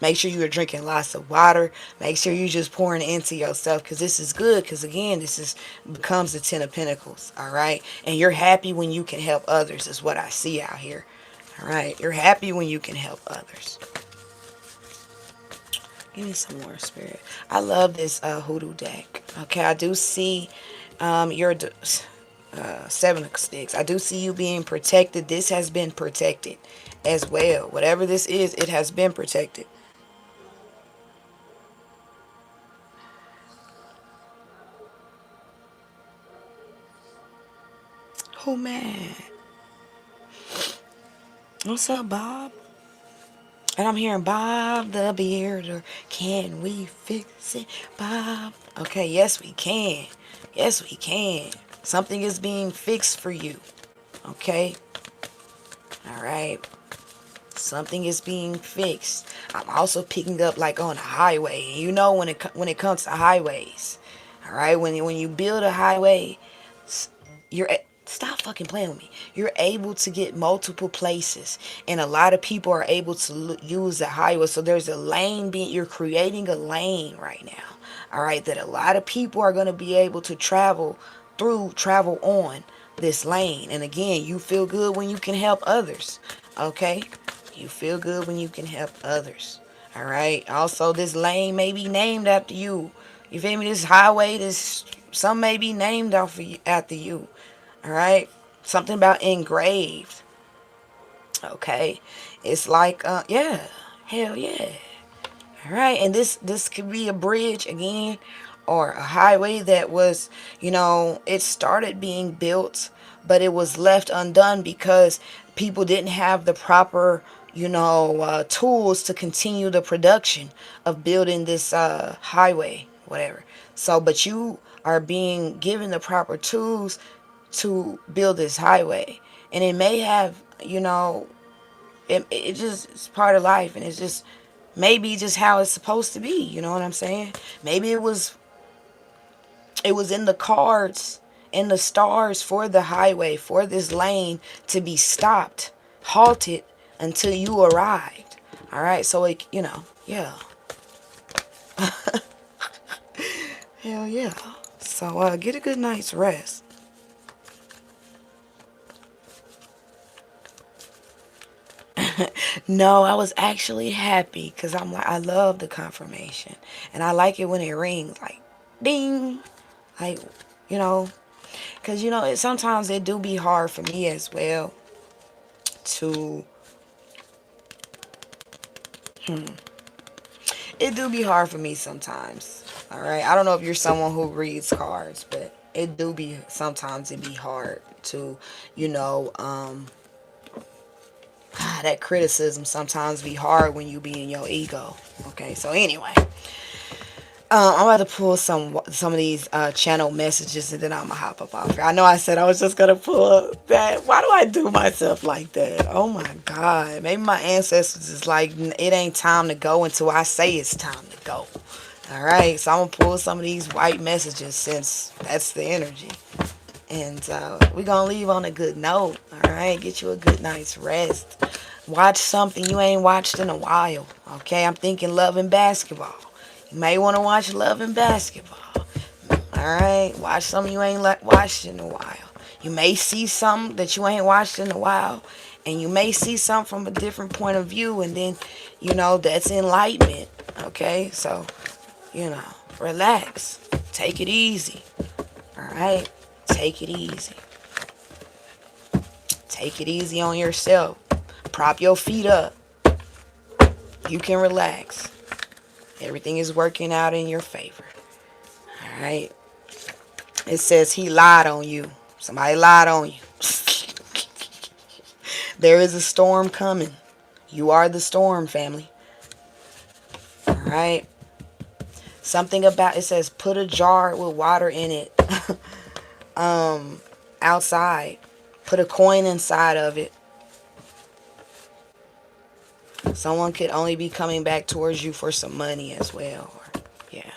Make sure you are drinking lots of water. Make sure you're just pouring into yourself, because this is good. Because again, this is becomes the Ten of Pentacles. All right, and you're happy when you can help others. Is what I see out here. All right, you're happy when you can help others. Give me some more, Spirit. I love this hoodoo deck. Okay, I do see your Seven of Sticks. I do see you being protected. This has been protected as well. Whatever this is, it has been protected. Oh man, what's up, Bob? And I'm hearing Bob the Bearder. Can we fix it, Bob? Okay, yes we can. Yes we can. Something is being fixed for you. Okay. All right. Something is being fixed. I'm also picking up like on a highway. And you know when it comes to highways, all right. When you build a highway, you're stop fucking playing with me. You're able to get multiple places, and a lot of people are able to use the highway. So there's a lane being. You're creating a lane right now. All right, that a lot of people are going to be able to travel on this lane. And again, you feel good when you can help others. Okay, you feel good when you can help others. All right. Also, this lane may be named after you. You feel me? This highway, some may be named after you. All right. Something about engraved. Okay. It's like, yeah. Hell yeah. All right. And this could be a bridge again, or a highway that was, it started being built, but it was left undone because people didn't have the proper, tools to continue the production of building this highway, whatever. So, but you are being given the proper tools to build this highway, and it may have, it just, it's part of life, and it's just maybe just how it's supposed to be. You know what I'm saying? Maybe it was in the cards, in the stars, for the highway, for this lane to be stopped, halted until you arrived. All right, so yeah. Hell yeah. So get a good night's rest. No, I was actually happy because I'm like, I love the confirmation, and I like it when it rings like ding, like, because sometimes it do be hard for me as well to it do be hard for me sometimes. All right, I don't know if you're someone who reads cards, but it do be sometimes it be hard to, that criticism sometimes be hard when you be in your ego. Okay, so anyway, I'm about to pull some of these channel messages, and then I'm gonna hop up off here. I know I said I was just gonna pull that. Why do I do myself like that? Oh my God. Maybe my ancestors is like, it ain't time to go until I say it's time to go. All right, so I'm gonna pull some of these white messages since that's the energy. And we're gonna leave on a good note. All right, get you a good night's rest. Watch something you ain't watched in a while. Okay, I'm thinking Love and Basketball. You may want to watch Love and Basketball. Alright? Watch something you ain't watched in a while. You may see something that you ain't watched in a while. And you may see something from a different point of view. And then, that's enlightenment. Okay? So, relax. Take it easy. Alright? Take it easy. Take it easy on yourself. Prop your feet up. You can relax. Everything is working out in your favor. All right. It says he lied on you. Somebody lied on you. There is a storm coming. You are the storm, family. All right. Something about, it says put a jar with water in it outside. Put a coin inside of it. Someone could only be coming back towards you for some money as well. Or, yeah.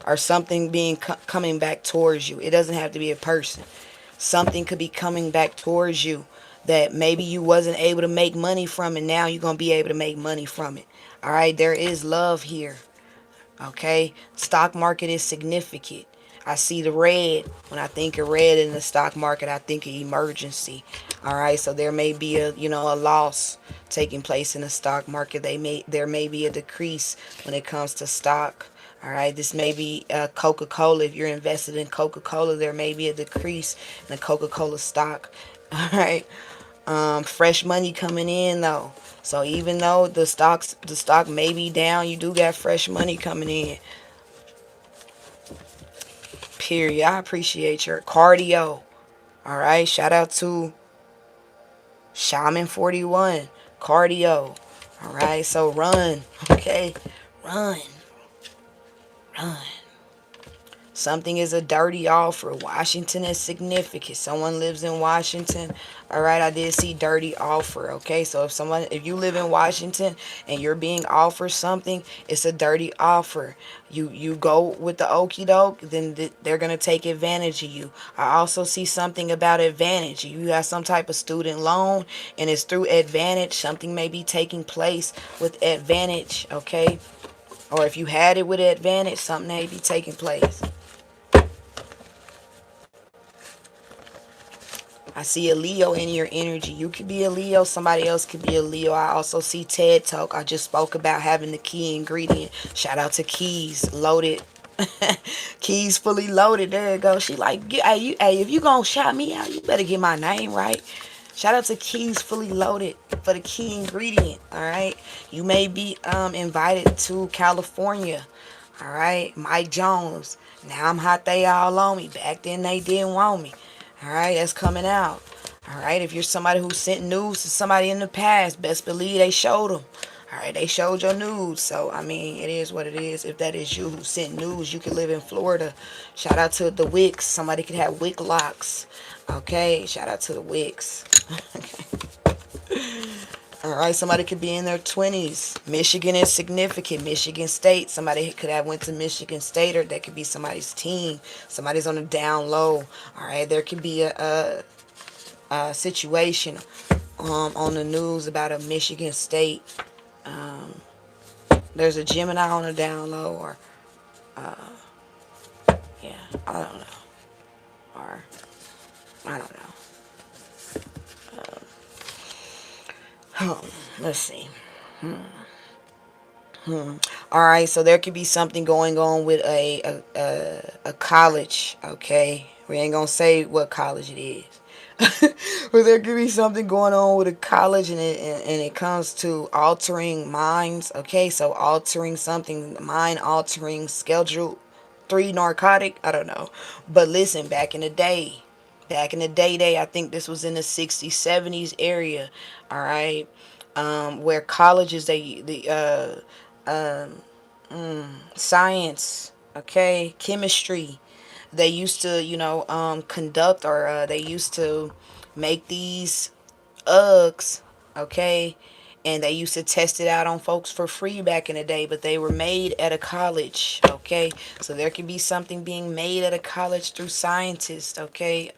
Or something being coming back towards you. It doesn't have to be a person. Something could be coming back towards you that maybe you wasn't able to make money from, and now you're going to be able to make money from it. All right, there is love here. Okay, stock market is significant. I see the red. When I think of red in the stock market, I think of emergency. All right, so there may be a, a loss taking place in the stock market. There may be a decrease when it comes to stock. All right, this may be Coca-Cola. If you're invested in Coca-Cola, there may be a decrease in the Coca-Cola stock. All right, fresh money coming in though. So even though the stock may be down, you do got fresh money coming in. Period. I appreciate your cardio. All right, shout out to Shaman 41. Cardio. All right, so run. Okay, run. Run. Something is a dirty offer. Washington is significant. Someone lives in Washington. All right, I did see dirty offer. Okay, so if you live in Washington and you're being offered something, it's a dirty offer. You go with the okie doke, then they're gonna take advantage of you. I also see something about advantage. You have some type of student loan, and it's through advantage. Something may be taking place with advantage. Okay, or if you had it with advantage, something may be taking place. I see a Leo in your energy. You could be a Leo. Somebody else could be a Leo. I also see TED Talk. I just spoke about having the key ingredient. Shout out to Keys. Loaded. Keys fully loaded. There you go. She like, hey, if you gonna shout me out, you better get my name right. Shout out to Keys fully loaded for the key ingredient. All right. You may be invited to California. All right. Mike Jones. Now I'm hot. They all on me. Back then they didn't want me. All right, that's coming out. All right, if you're somebody who sent news to somebody in the past, best believe they showed them. All right, they showed your news. So, I mean, it is what it is. If that is you who sent news, you could live in Florida. Shout out to the Wicks. Somebody could have wick locks. Okay, shout out to the Wicks. All right, somebody could be in their 20s. Michigan is significant. Michigan State. Somebody could have went to Michigan State, or that could be somebody's team. Somebody's on the down low. All right, there could be a situation on the news about a Michigan State. There's a Gemini on the down low, or yeah, I don't know, or I don't know. Let's see. All right, so there could be something going on with a college. Okay, we ain't gonna say what college it is. But there could be something going on with a college, and it comes to altering minds. Okay, so altering something, mind altering, schedule 3 narcotic. I don't know, but listen, back in the day, I think this was in the 60s, 70s area. All right, where colleges, science, okay, chemistry, they used to, conduct, or they used to make these Uggs, okay, and they used to test it out on folks for free back in the day, but they were made at a college. Okay, so there could be something being made at a college through scientists. Okay,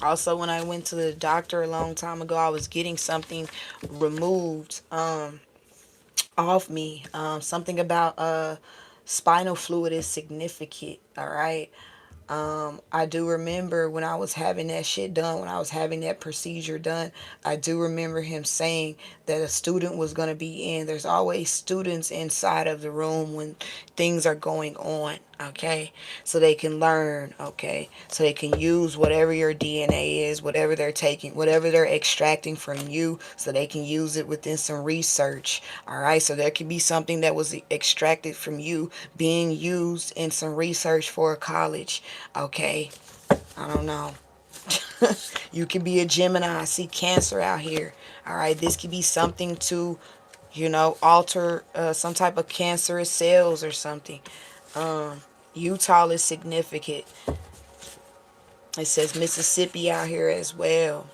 also, when I went to the doctor a long time ago, I was getting something removed off me. Something about spinal fluid is significant. All right. I do remember when I was having that shit done, when I was having that procedure done, I do remember him saying that a student was going to be in. There's always students inside of the room when things are going on, okay? So they can learn, okay? So they can use whatever your DNA is, whatever they're taking, whatever they're extracting from you, so they can use it within some research, all right? So there could be something that was extracted from you being used in some research for a college, okay? I don't know. You could be a Gemini. I see Cancer out here. All right, this could be something to you know, alter some type of cancerous cells or something. Utah is significant. It says Mississippi out here as well.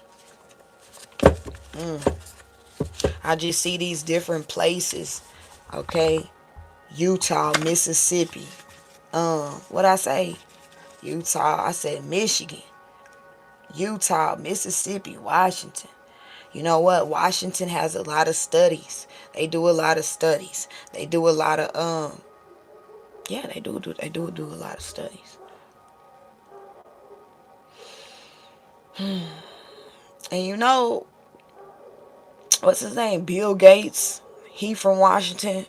I just see these different places. Okay. Utah, Mississippi. What I say? Utah. I said Michigan. Utah, Mississippi, Washington. You know what? Washington has a lot of studies. They do a lot of studies. They do a lot of yeah, they do a lot of studies. And you know, what's his name? Bill Gates. He from Washington.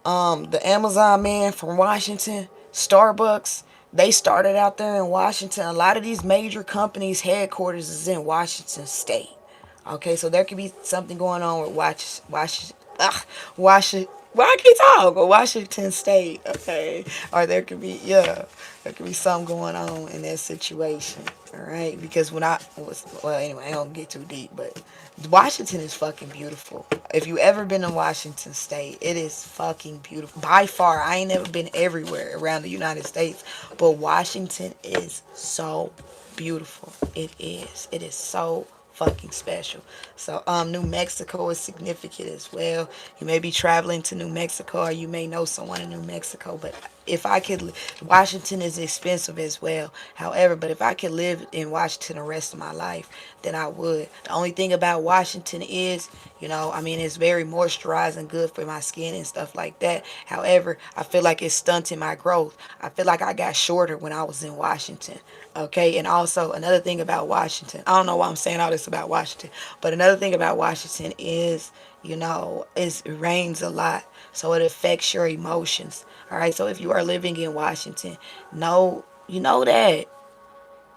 The Amazon man from Washington. Starbucks. They started out there in Washington. A lot of these major companies' headquarters is in Washington State. Okay, so there could be something going on with Washington. Why I can't talk? Washington State. Okay, or there could be there could be something going on in that situation. All right, because when I was well, anyway, I don't get too deep, but Washington is fucking beautiful. If you ever been to Washington State, it is fucking beautiful. By far, I ain't never been everywhere around the United States, but Washington is so beautiful. It is. It is so fucking special. So New Mexico is significant as well. You may be traveling to New Mexico, or you may know someone in New Mexico, but if I could, Washington is expensive as well. However, but if I could live in Washington the rest of my life, then I would. The only thing about Washington is, you know, I mean, it's very moisturizing, good for my skin and stuff like that. However, I feel like it's stunting my growth. I feel like I got shorter when I was in Washington. Okay, and also another thing about Washington, I don't know why I'm saying all this about Washington, but another thing about Washington is, you know, it rains a lot, so it affects your emotions. All right, so if you are living in Washington, know you know that.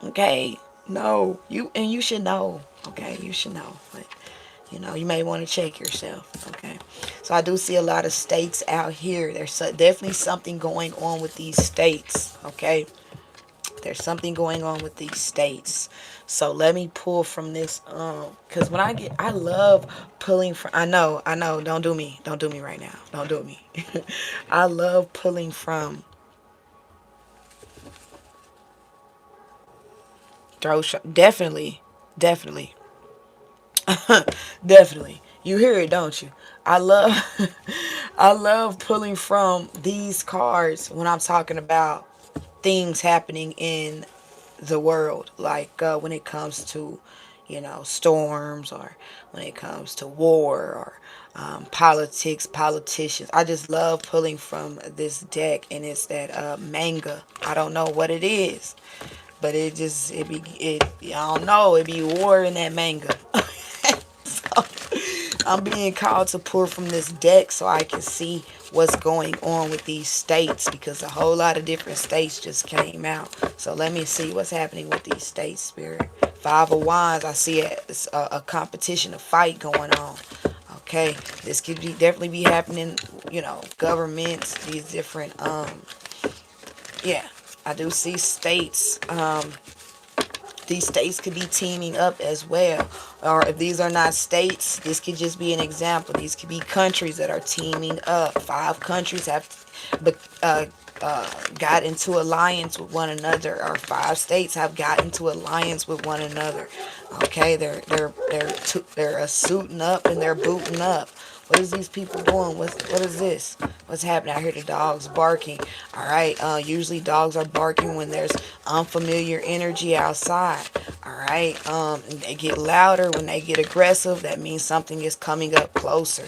Okay, no, you should know. Okay, you should know, but you know, you may want to check yourself. Okay, so I do see a lot of states out here. There's definitely something going on with these states. Okay, there's something going on with these states. So let me pull from this because when I love pulling from. I know, don't do me right now, don't do me. I love pulling from definitely, definitely. Definitely. You hear it, don't you? I love I love pulling from these cards when I'm talking about things happening in the world, like when it comes to, you know, storms, or when it comes to war, or politics, politicians. I just love pulling from this deck, and it's that manga. I don't know what it is, but I don't know, it be war in that manga. So, I'm being called to pull from this deck so I can see what's going on with these states, because a whole lot of different states just came out. So let me see what's happening with these states, Spirit. Five of Wands, I see a competition, a fight going on. Okay, this could be definitely be happening, you know, governments, these different, yeah, I do see states. These states could be teaming up as well. Or if these are not states, this could just be an example. These could be countries that are teaming up. 5 countries have got into alliance with one another, or 5 states have got into alliance with one another. Okay, they're suiting up and they're booting up. What is these people doing? What is this? What's happening? I hear the dogs barking. All right. Usually dogs are barking when there's unfamiliar energy outside. All right. And they get louder when they get aggressive. That means something is coming up closer.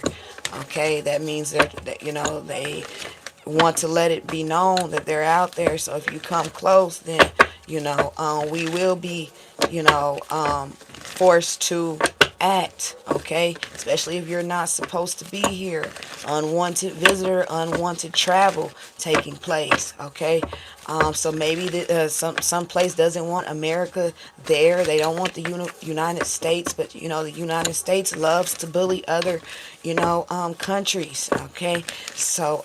Okay. That means that you know, they want to let it be known that they're out there. So if you come close, then you know, we will be, you know, forced to act. Okay, especially if you're not supposed to be here. Unwanted visitor, unwanted travel taking place. Okay, so maybe some place doesn't want America there. They don't want the United States, but you know, the United States loves to bully other, you know, countries. Okay, so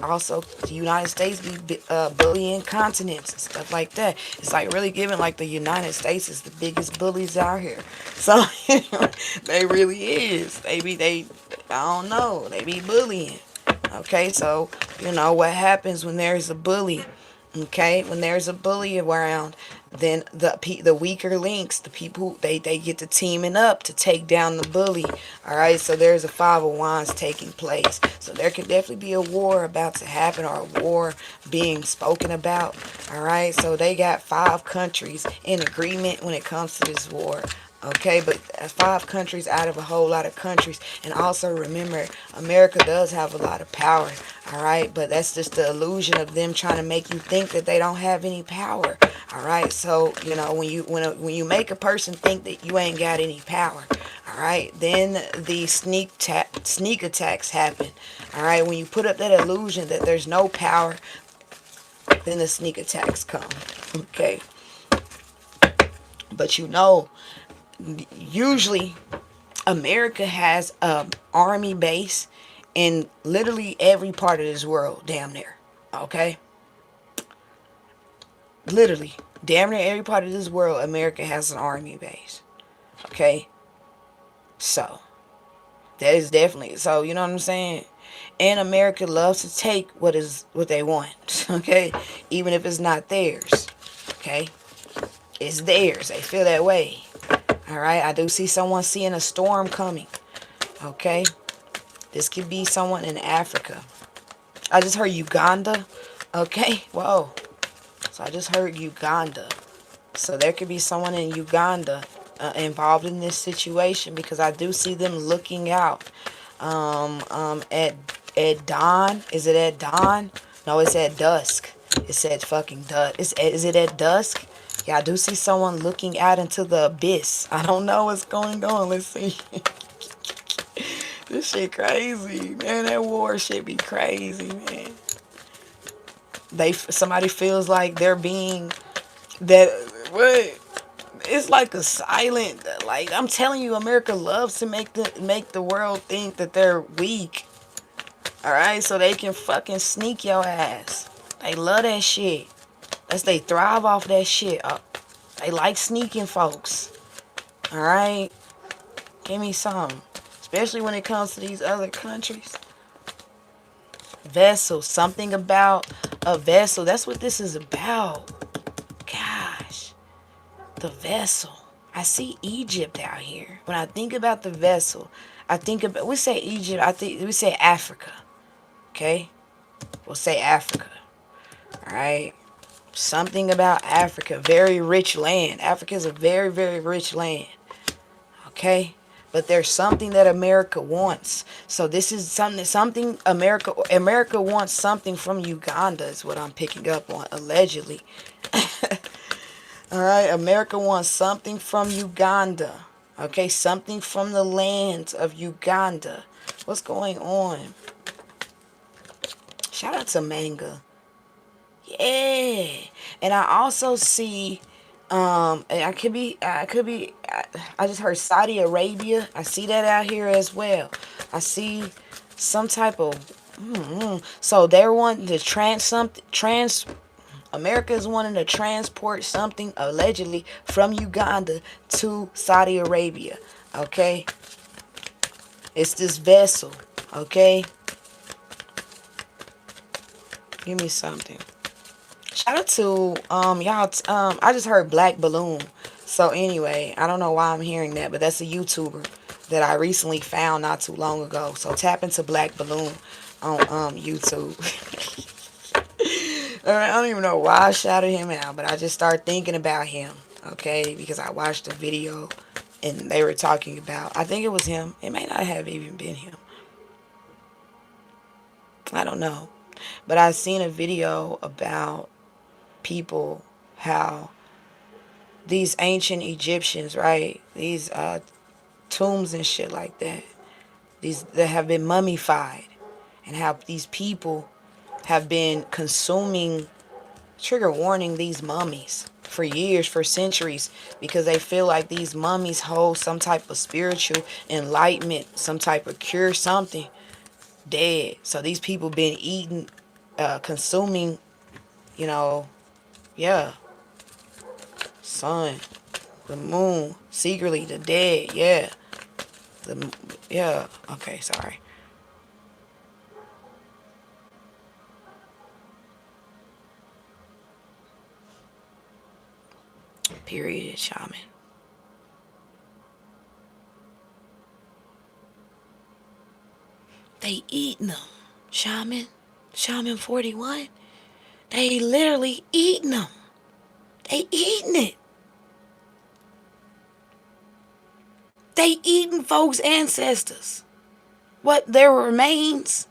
also the United States be bullying continents and stuff like that. It's like really giving like the United States is the biggest bullies out here. So they really is. They I don't know. They be bullying. Okay, so you know what happens when there's a bully. Okay, when there's a bully around, then the weaker links, the people, they get to teaming up to take down the bully. All right, so there's a five of wands taking place. So there could definitely be a war about to happen, or a war being spoken about. All right, so they got 5 countries in agreement when it comes to this war. Okay, but 5 countries out of a whole lot of countries. And also remember, America does have a lot of power. All right, but that's just the illusion of them trying to make you think that they don't have any power. All right, so you know when you make a person think that you ain't got any power, all right, then the sneak attacks happen. All right, when you put up that illusion that there's no power, then the sneak attacks come. Okay, but you know, usually America has an army base in literally every part of this world, damn near. Okay? Literally, damn near every part of this world, America has an army base. Okay? So, that is definitely, so you know what I'm saying? And America loves to take what they want. Okay? Even if it's not theirs. Okay? It's theirs. They feel that way. Alright? I do see someone seeing a storm coming. Okay? This could be someone in Africa. I just heard Uganda. Okay, whoa. So I just heard Uganda. So there could be someone in Uganda involved in this situation, because I do see them looking out at dawn. Is it at dawn? No, it's at dusk. It said fucking dusk. Is it at dusk? Yeah, I do see someone looking out into the abyss. I don't know what's going on. Let's see. This shit crazy, man. That war shit be crazy, man. Somebody feels like they're being that. What? It's like a silent. Like I'm telling you, America loves to make the world think that they're weak. All right, so they can fucking sneak your ass. They love that shit. They thrive off that shit. They like sneaking folks. All right, give me some. Especially when it comes to these other countries. Vessel. Something about a vessel. That's what this is about. Gosh. The vessel. I see Egypt out here. When I think about the vessel, I think about, we say Egypt, we say Africa. Okay? We'll say Africa. Alright? Something about Africa. Very rich land. Africa is a very, very rich land. Okay? But there's something that America wants. So this is something America wants something from Uganda is what I'm picking up on, allegedly. All right, America wants something from Uganda. Okay, something from the lands of Uganda. What's going on? Shout out to Manga. Yeah. And I also see I just heard Saudi Arabia. I see that out here as well. I see some type of so they're wanting to America is wanting to transport something allegedly from Uganda to Saudi Arabia. Okay? It's this vessel. Okay? Give me something. Shout out to y'all. I just heard Black Balloon. So anyway, I don't know why I'm hearing that, but that's a YouTuber that I recently found not too long ago. So tap into Black Balloon on YouTube. Alright, I don't even know why I shouted him out, but I just started thinking about him. Okay, because I watched a video and they were talking about. I think it was him. It may not have even been him. I don't know, but I seen a video about people, how these ancient Egyptians, right, these tombs and shit like that, these that have been mummified, and how these people have been consuming, trigger warning, these mummies for years, for centuries, because they feel like these mummies hold some type of spiritual enlightenment, some type of cure, something dead. So these people been eating, consuming, you know, yeah, sun, the moon, secretly, the dead, yeah. Yeah. Okay, sorry. Period, shaman. They eating them. Shaman. Shaman 41. They literally eating them. They eating it. They eating folks' ancestors. What, their remains?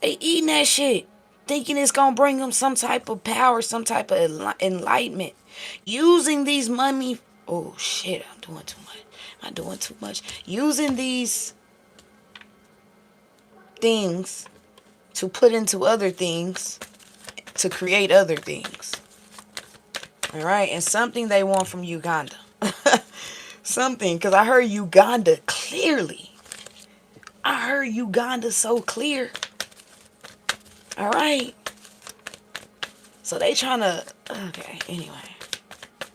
They eating that shit. Thinking it's gonna bring them some type of power, some type of enlightenment. Using these mummy. Oh shit, I'm doing too much. I'm doing too much. Using these things to put into other things to create other things. All right, and something they want from Uganda. Something, because I heard Uganda clearly. I heard Uganda so clear. All right. So they trying to, okay, anyway.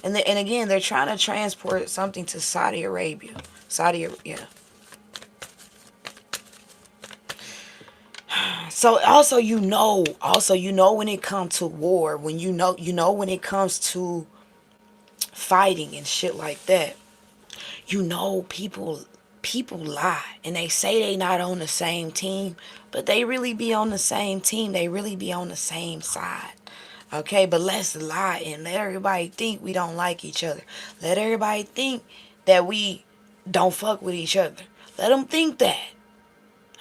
And again, they're trying to transport something to Saudi Arabia. Yeah. So also you know when it comes to war, when you know when it comes to fighting and shit like that, you know people lie and they say they not on the same team, but they really be on the same team. They really be on the same side. Okay, but let's lie and let everybody think we don't like each other. Let everybody think that we don't fuck with each other. Let them think that.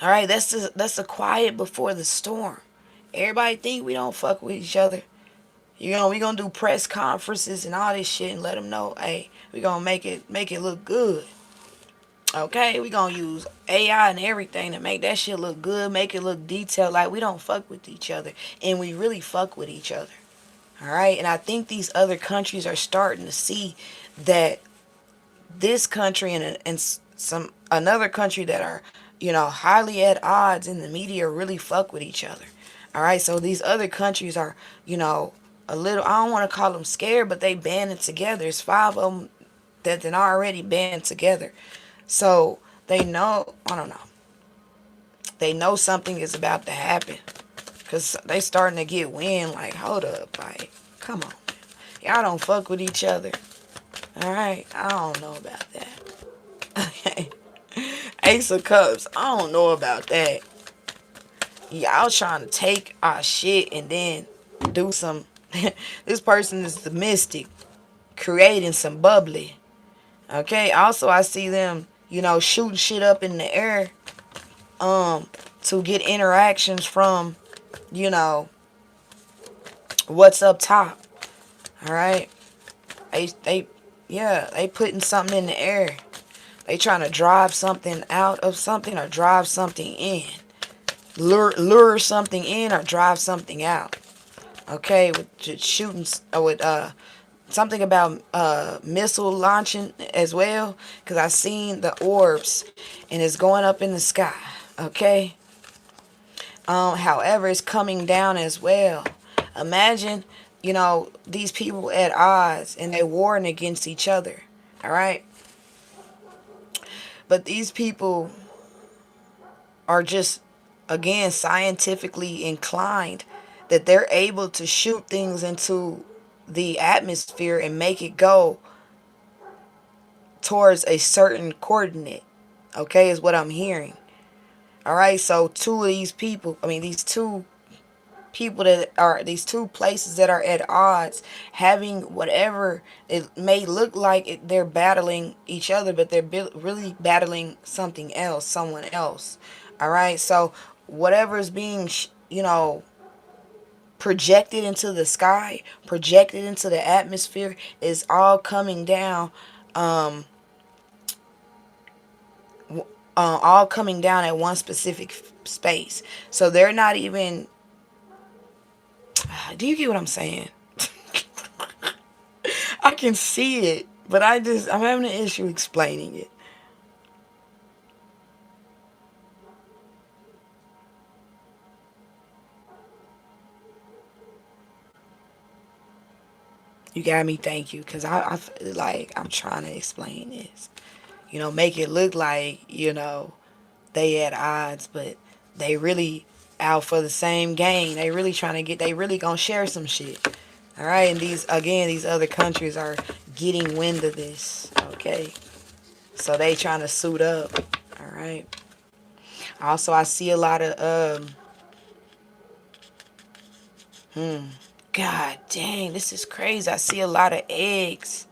All right, that's the quiet before the storm. Everybody think we don't fuck with each other. We gonna do press conferences and all this shit and let them know, hey, we gonna make it look good. Okay, we gonna use AI and everything to make that shit look good, make it look detailed, like we don't fuck with each other, and we really fuck with each other. All right, and I think these other countries are starting to see that this country and some another country that are highly at odds in the media really fuck with each other. All right, so these other countries are a little, I don't want to call them scared, but they banded together. It's five of them that then already band together. So they know, I don't know, they know something is about to happen because they starting to get wind. Like, hold up, like, come on, y'all don't fuck with each other. All right, I don't know about that. Okay, Ace of Cups, I don't know about that. Y'all trying to take our shit and then do some. This person is the mystic, creating some bubbly. Okay, also I see them, shooting shit up in the air, to get interactions from, you know, what's up top. All right, they yeah, they putting something in the air. They trying to drive something out of something or drive something in. Lure something in or drive something out. Okay, with just shooting, with something about missile launching as well, because I seen the orbs and it's going up in the sky. Okay. However, it's coming down as well. Imagine, these people at odds and they warring against each other. All right. But these people are just, again, scientifically inclined, that they're able to shoot things into the atmosphere and make it go towards a certain coordinate. Okay, is what I'm hearing. All right, so these two people that are, these two places that are at odds, having whatever it may look like they're battling each other, but they're really battling something else, someone else. All right, so whatever is being projected into the sky, projected into the atmosphere, is all coming down, um all coming down at one specific space. So they're not even, do you get what I'm saying? I can see it, but I'm having an issue explaining it. You got me, thank you, because like I'm trying to explain this. make it look like, they at odds, but they really out for the same game. They really trying to they really gonna share some shit. All right, and these other countries are getting wind of this. Okay, so they trying to suit up. All right. Also, I see a lot of God dang, this is crazy. I see a lot of eggs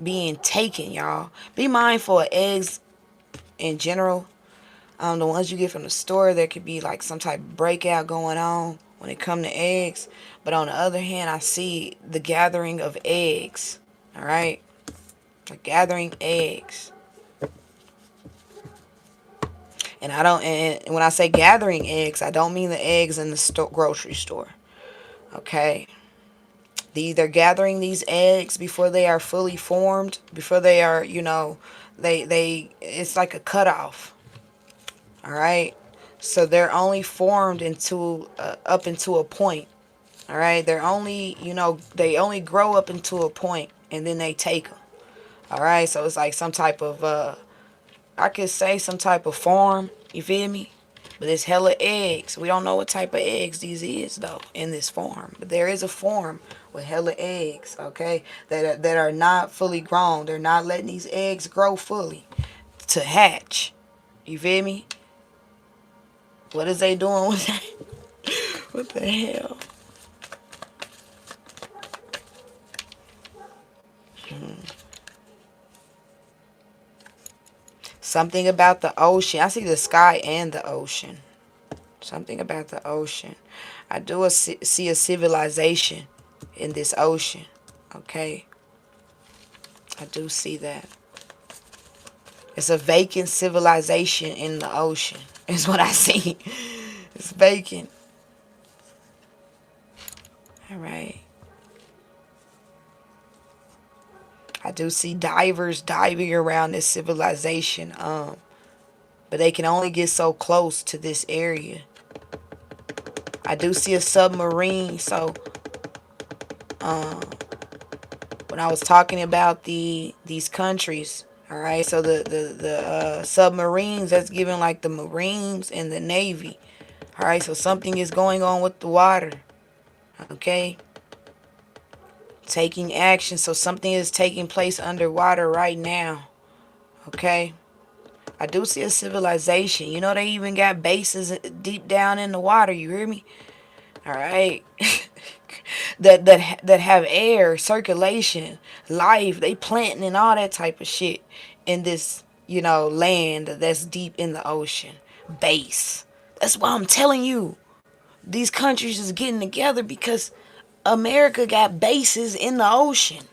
being taken, y'all. Be mindful of eggs in general. The ones you get from the store, there could be like some type of breakout going on when it come to eggs. But on the other hand, I see the gathering of eggs. All right, the gathering eggs. And I don't. And when I say gathering eggs, I don't mean the eggs in the grocery store. Okay. They're gathering these eggs before they are fully formed. Before they are, they it's like a cutoff. All right. So they're only formed into up into a point. All right. They're only, they only grow up into a point, and then they take them. All right. So it's like some type of I could say some type of farm. You feel me? But it's hella eggs. We don't know what type of eggs these is though in this farm. But there is a farm with hella eggs, okay, that are not fully grown. They're not letting these eggs grow fully to hatch. You feel me? What is they doing with that? What the hell? Something about the ocean. I see the sky and the ocean. Something about the ocean. I do see a civilization in this ocean. Okay. I do see that. It's a vacant civilization in the ocean. Is what I see. It's vacant. All right. I do see divers diving around this civilization. But they can only get so close to this area. I do see a submarine. So, when I was talking about these countries, all right. So the submarines, that's given like the Marines and the Navy. All right. So something is going on with the water. Okay. Taking action. So something is taking place underwater right now. Okay. I do see a civilization. They even got bases deep down in the water. You hear me? All right. that have air, circulation, life. They planting and all that type of shit in this, land that's deep in the ocean. Base. That's why I'm telling you. These countries is getting together because America got bases in the ocean.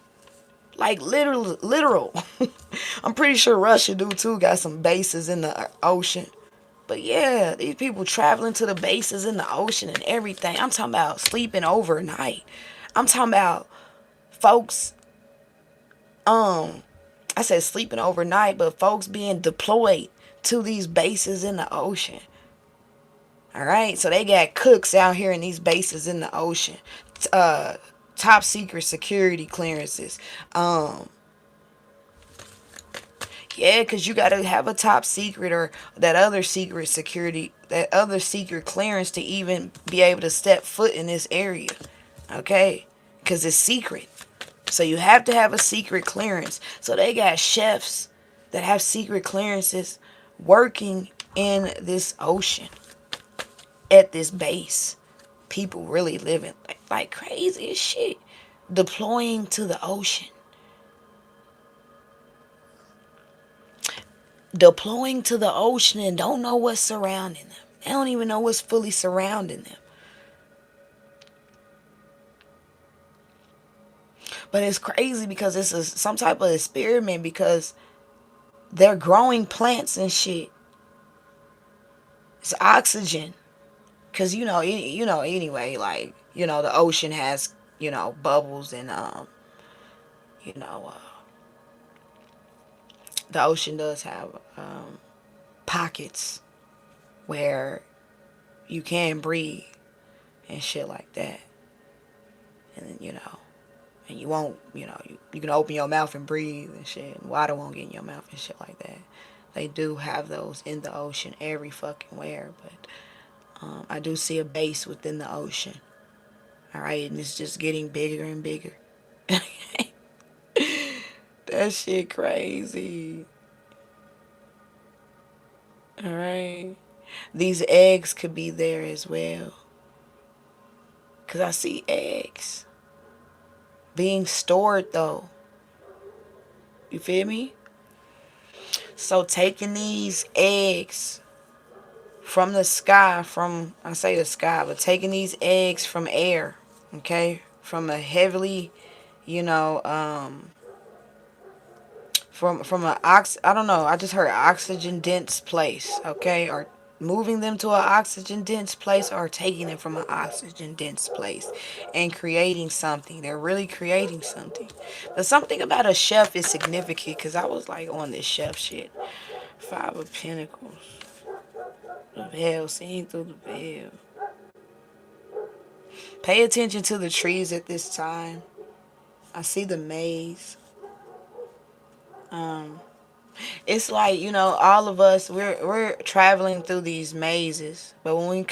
Like literal. I'm pretty sure Russia do too. Got some bases in the ocean. But yeah, these people traveling to the bases in the ocean and everything. I'm talking about sleeping overnight. I'm talking about folks. I said sleeping overnight, but folks being deployed to these bases in the ocean. All right, so they got cooks out here in these bases in the ocean. Top secret security clearances. Yeah, because you got to have a top secret or that other secret security, that other secret clearance to even be able to step foot in this area. Okay? Because it's secret. So you have to have a secret clearance. So they got chefs that have secret clearances working in this ocean at this base. People really living like crazy as shit. Deploying to the ocean. Deploying to the ocean and don't know what's surrounding them. They don't even know what's fully surrounding them. But it's crazy because it's some type of experiment because they're growing plants and shit. It's oxygen. Because, anyway, like, the ocean has, bubbles and, you know, uh, the ocean does have pockets where you can breathe and shit like that. And then, And you won't, you can open your mouth and breathe and shit. And water won't get in your mouth and shit like that. They do have those in the ocean every fucking where. But I do see a base within the ocean. Alright, and it's just getting bigger and bigger. That shit crazy. Alright. These eggs could be there as well. Because I see eggs being stored though. You feel me? So taking these eggs from the sky, I say the sky, but taking these eggs from air, okay? From a heavily, you know, from I don't know, I just heard oxygen dense place, okay? Or moving them to an oxygen dense place, or taking them from an oxygen dense place and creating something. They're really creating something. But something about a chef is significant, because I was like on this chef shit. 5 of Pentacles. The veil, seeing through the veil. Pay attention to the trees at this time. I see the maze. It's like, all of us, we're traveling through these mazes, but we're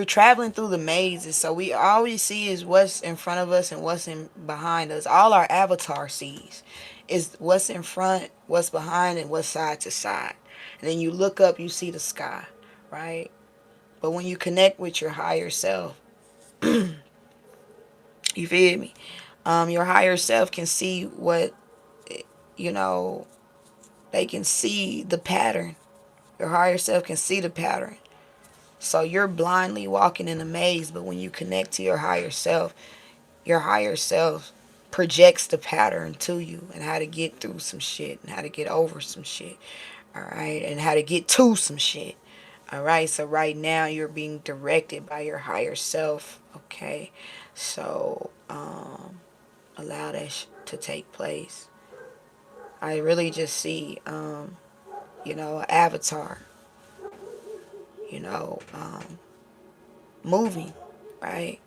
traveling through the mazes, so we all we see is what's in front of us and what's in behind us. All our avatar sees is what's in front, what's behind, and what's side to side. And then you look up, you see the sky, right? But when you connect with your higher self, you feel me? Your higher self can see what, you know, they can see the pattern. Your higher self can see the pattern. So you're blindly walking in a maze, but when you connect to your higher self projects the pattern to you, and how to get through some shit, and how to get over some shit. Alright? And how to get to some shit. Alright? So right now you're being directed by your higher self. Okay? So, allow that to take place. I really just see, an avatar, moving, right?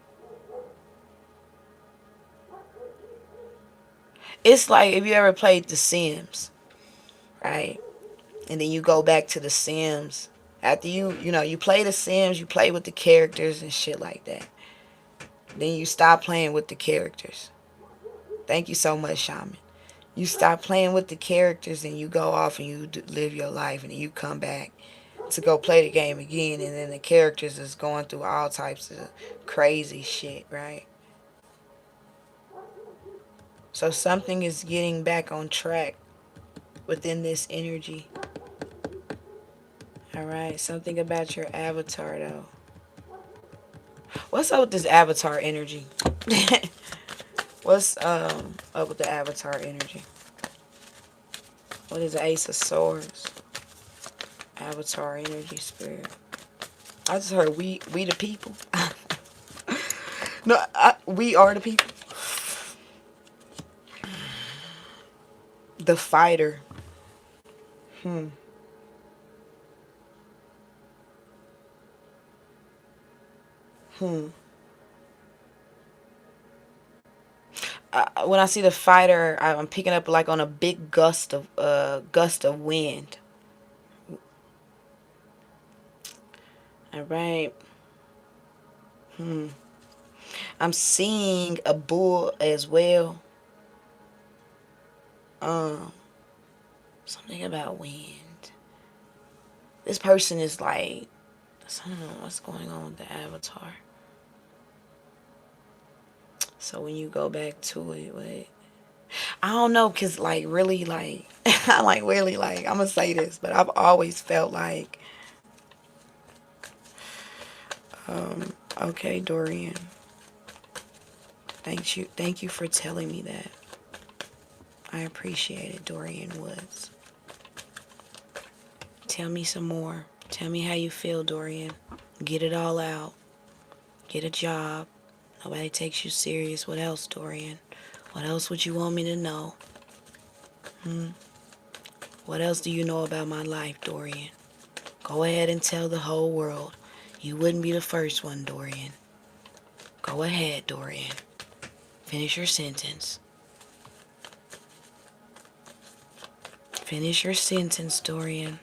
It's like if you ever played The Sims, right? And then you go back to The Sims. After you play The Sims, you play with the characters and shit like that. Then you stop playing with the characters. Thank you so much, Shaman. You stop playing with the characters and you go off and you live your life, and then you come back to go play the game again, and then the characters is going through all types of crazy shit, right? So something is getting back on track within this energy. Alright, something about your avatar though. What's up with this avatar energy? What's up with the avatar energy? What is the Ace of Swords? Avatar energy, spirit. I just heard we the people. No, we are the people. The fighter. When I see the fighter, I'm picking up like on a big gust of wind. All right. I'm seeing a bull as well. Something about wind. This person is like, I don't know what's going on with the avatar. So when you go back to it, wait. I don't know, cause like really like, I'm gonna say this, but I've always felt like, okay, Dorian. Thank you for telling me that. I appreciate it, Dorian Woods. Tell me some more. Tell me how you feel, Dorian. Get it all out. Get a job. Nobody takes you serious. What else, Dorian? What else would you want me to know? What else do you know about my life, Dorian? Go ahead and tell the whole world. You wouldn't be the first one, Dorian. Go ahead, Dorian. Finish your sentence. Finish your sentence, Dorian.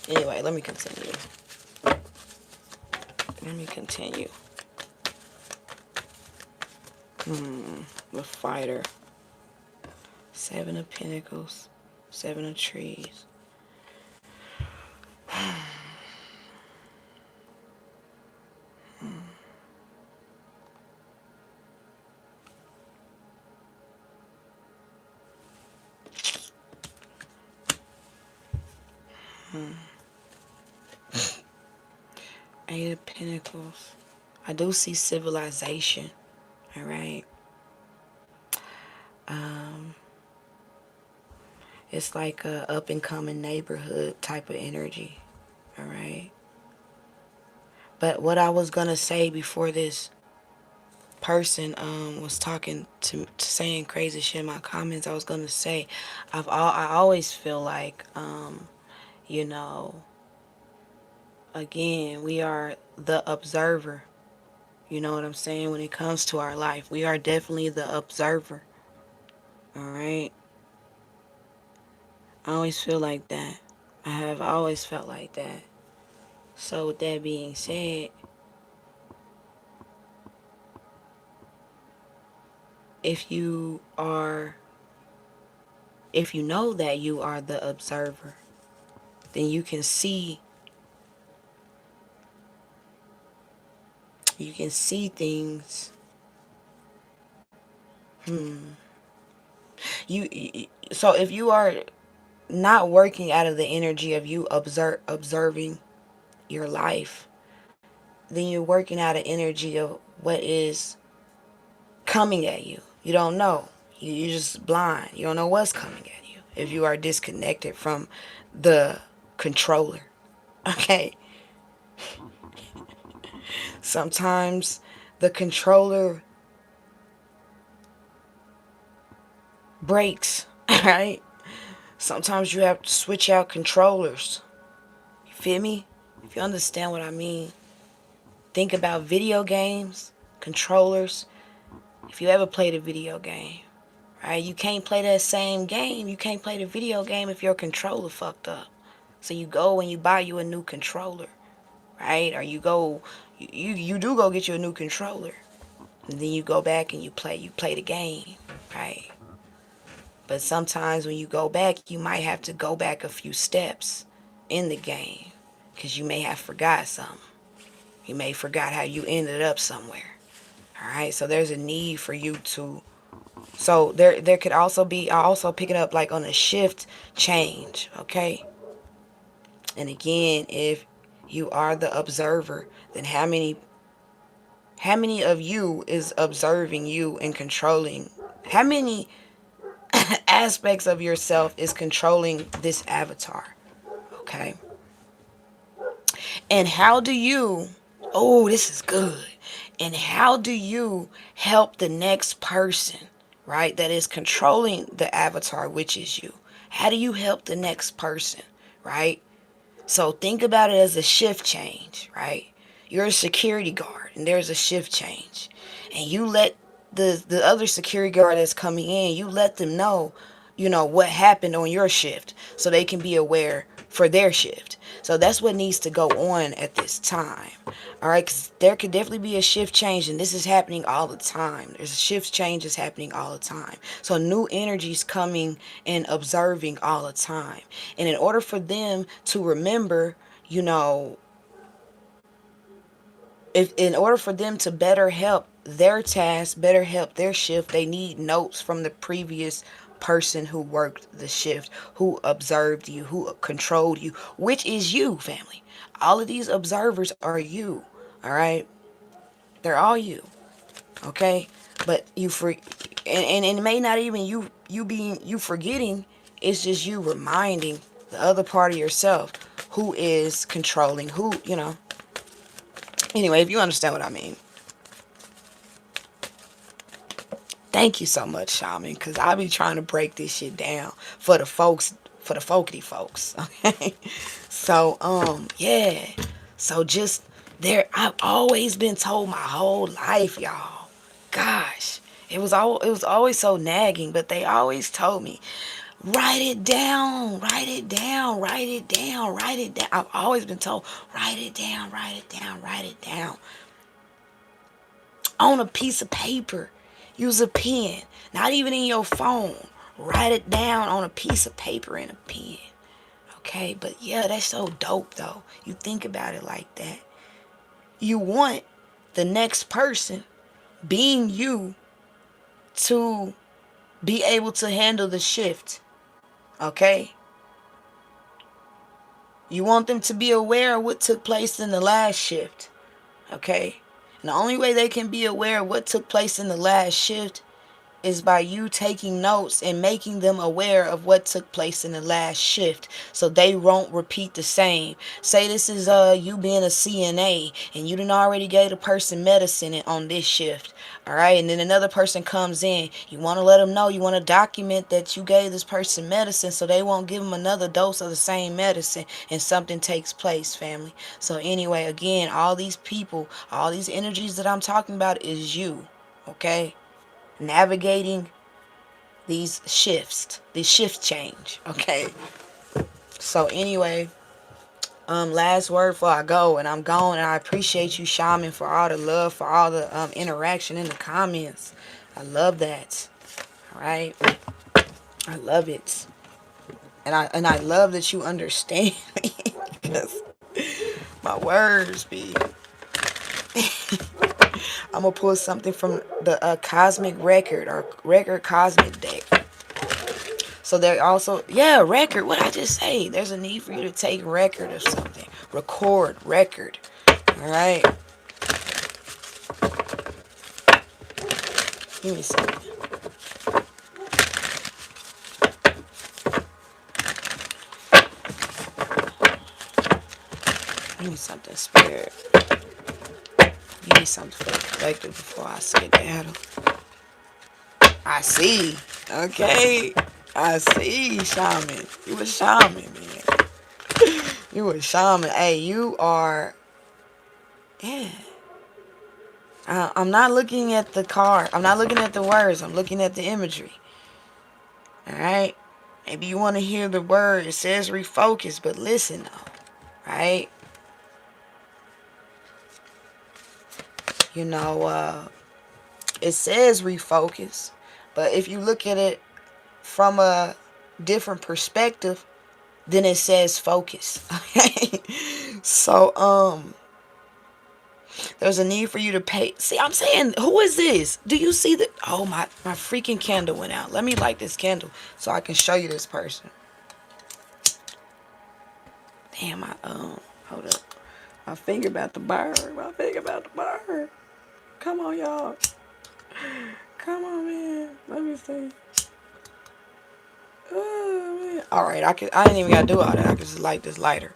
Anyway, let me continue. The fighter. 7 of Pentacles. 7 of Trees. Eight of Pentacles. I do see civilization. All right. It's like a up and coming neighborhood type of energy. All right. But what I was gonna say before this person was talking to saying crazy shit in my comments, I was gonna say I always feel like you know, again, we are the observer. You know what I'm saying? When it comes to our life, we are definitely the observer. All right. I always feel like that. I have always felt like that. So with that being said, if you know that you are the observer, then you can see things. So if you are not working out of the energy of you observing your life, then you're working out of energy of what is coming at you. You don't know. You're just blind. You don't know what's coming at you if you are disconnected from the controller. Okay? Sometimes the controller breaks, right? Sometimes you have to switch out controllers. You feel me? If you understand what I mean. Think about video games, controllers. If you ever played a video game, right? You can't play that same game. You can't play the video game if your controller fucked up. So you go and you buy you a new controller, right? Or you do go get you a new controller. And then you go back and you play the game, right? But sometimes when you go back, you might have to go back a few steps in the game because you may have forgot something. You may forgot how you ended up somewhere. All right, so there's a need for you to. So there could also be. I also pick it up like on a shift change. Okay. And again, if you are the observer, then how many of you is observing you and controlling? How many aspects of yourself is controlling this avatar? Okay. And how do you, oh, this is good. And how do you help the next person, right, that is controlling the avatar, which is you? How do you help the next person, right? So think about it as a shift change, right? You're a security guard and there's a shift change. And you let the other security guard that's coming in, you let them know, what happened on your shift so they can be aware for their shift. So that's what needs to go on at this time. All right, because there could definitely be a shift change, and this is happening all the time. There's a shift changes happening all the time. So new energies coming and observing all the time. And in order for them to remember, if in order for them to better help their task, better help their shift, they need notes from the previous person who worked the shift, who observed you, who controlled you, which is you, family. All of these observers are you. All right, they're all you. Okay, but and it may not even you forgetting. It's just you reminding the other part of yourself who is controlling who. Anyway, if you understand what I mean. Thank you so much, Shaman, because I be trying to break this shit down for the folks, for the folkity folks. Okay. So, yeah. So just there, I've always been told my whole life, y'all. gosh, it was always so nagging, but they always told me, write it down, write it down, write it down, write it down. I've always been told, write it down, write it down, write it down. On a piece of paper. Use a pen. Not even in your phone. Write it down on a piece of paper and a pen. Okay, but yeah, that's so dope though. You think about it like that. You want the next person, being you, to be able to handle the shift. Okay? You want them to be aware of what took place in the last shift. Okay? And the only way they can be aware of what took place in the last shift is by you taking notes and making them aware of what took place in the last shift, so they won't repeat the same. Say this is you being a CNA and you done already gave a person medicine on this shift, all right, and then another person comes in. You want to let them know, you want to document that you gave this person medicine so they won't give them another dose of the same medicine and something takes place, family. So anyway, again, all these people, all these energies that I'm talking about is you, okay? Navigating these shifts, this shift change. Okay, so anyway, last word before I go, and I'm gone. And I appreciate you, Shaman, for all the love, for all the interaction in the comments. I love that. All right, I love it, and I love that you understand me, because my words be I'm gonna pull something from the cosmic record, or record cosmic deck. So there also, yeah, record. What I just say? There's a need for you to take record of something. Record, record. All right. Give me something. Give me something, spirit. Give me something for the collective before I skedaddle. I see. Okay. I see, shaman. You a shaman, man. You a shaman. Hey, you are. Yeah. I'm not looking at the card. I'm not looking at the words. I'm looking at the imagery. Alright? Maybe you want to hear the word. It says refocus, but listen though. Right? You know, it says refocus. But if you look at it from a different perspective, then it says focus. Okay? So, there's a need for you to pay. See, I'm saying, who is this? Do you see the... Oh, my freaking candle went out. Let me light this candle so I can show you this person. Damn, hold up. My finger about to burn. My finger about to burn. Come on, y'all. Come on, man. Let me see. Oh, man. Alright, I didn't even gotta do all that. I could just light this lighter.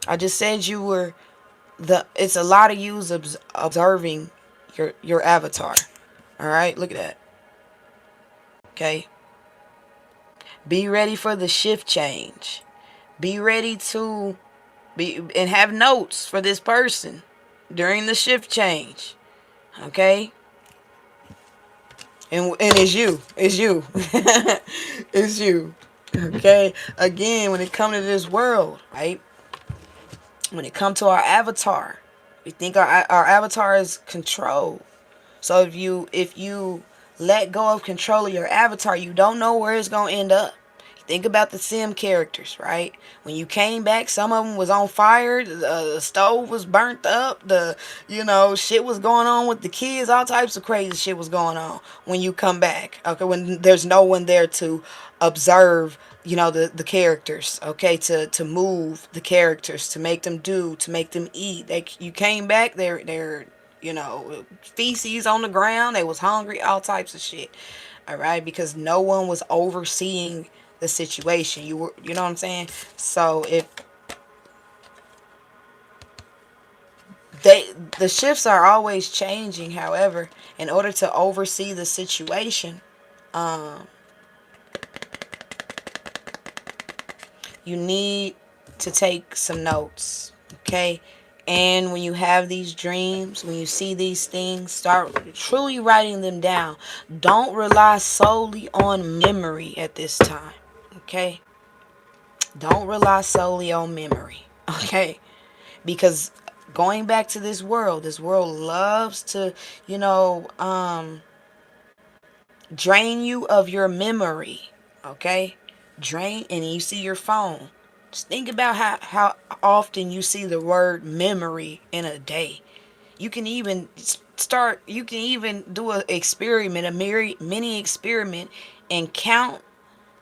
I just said you were... It's a lot of you observing your avatar. Alright, look at that. Okay. Be ready for the shift change. Be ready to and have notes for this person during the shift change. Okay? And it's you. It's you. It's you. Okay? Again, when it comes to this world, right? When it comes to our avatar, we think our avatar is control. So if you let go of control of your avatar, you don't know where it's going to end up. Think about the Sim characters, right? When you came back, some of them was on fire. The stove was burnt up. Shit was going on with the kids. All types of crazy shit was going on when you come back. Okay, when there's no one there to observe, the characters. Okay, to move the characters, to make them do, to make them eat. You came back. They're feces on the ground. They was hungry. All types of shit. All right, because no one was overseeing the situation. You know what I'm saying? So if the shifts are always changing, however, in order to oversee the situation, you need to take some notes. Okay, And when you have these dreams, when you see these things, start truly writing them down. Don't rely solely on memory at this time. Okay? Don't rely solely on memory. Okay? Because going back to this world loves to, you know, drain you of your memory. Okay? Drain, and you see your phone. Just think about how often you see the word memory in a day. You can even you can even do an experiment, a mini experiment, and count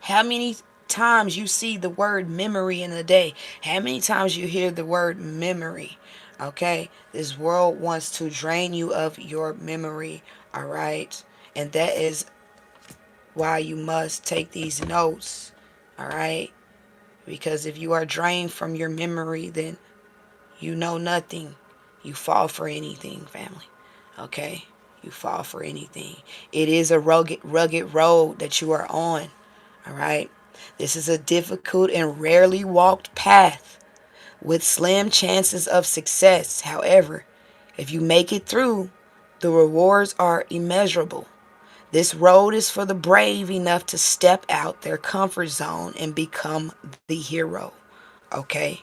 how many times you see the word memory in a day. How many times you hear the word memory. Okay? This world wants to drain you of your memory. All right? And that is why you must take these notes. All right? Because if you are drained from your memory, then you know nothing. You fall for anything, family. Okay? You fall for anything. It is a rugged road that you are on. All right? This is a difficult and rarely walked path with slim chances of success. However, if you make it through, the rewards are immeasurable. This road is for the brave enough to step out their comfort zone and become the hero. Okay?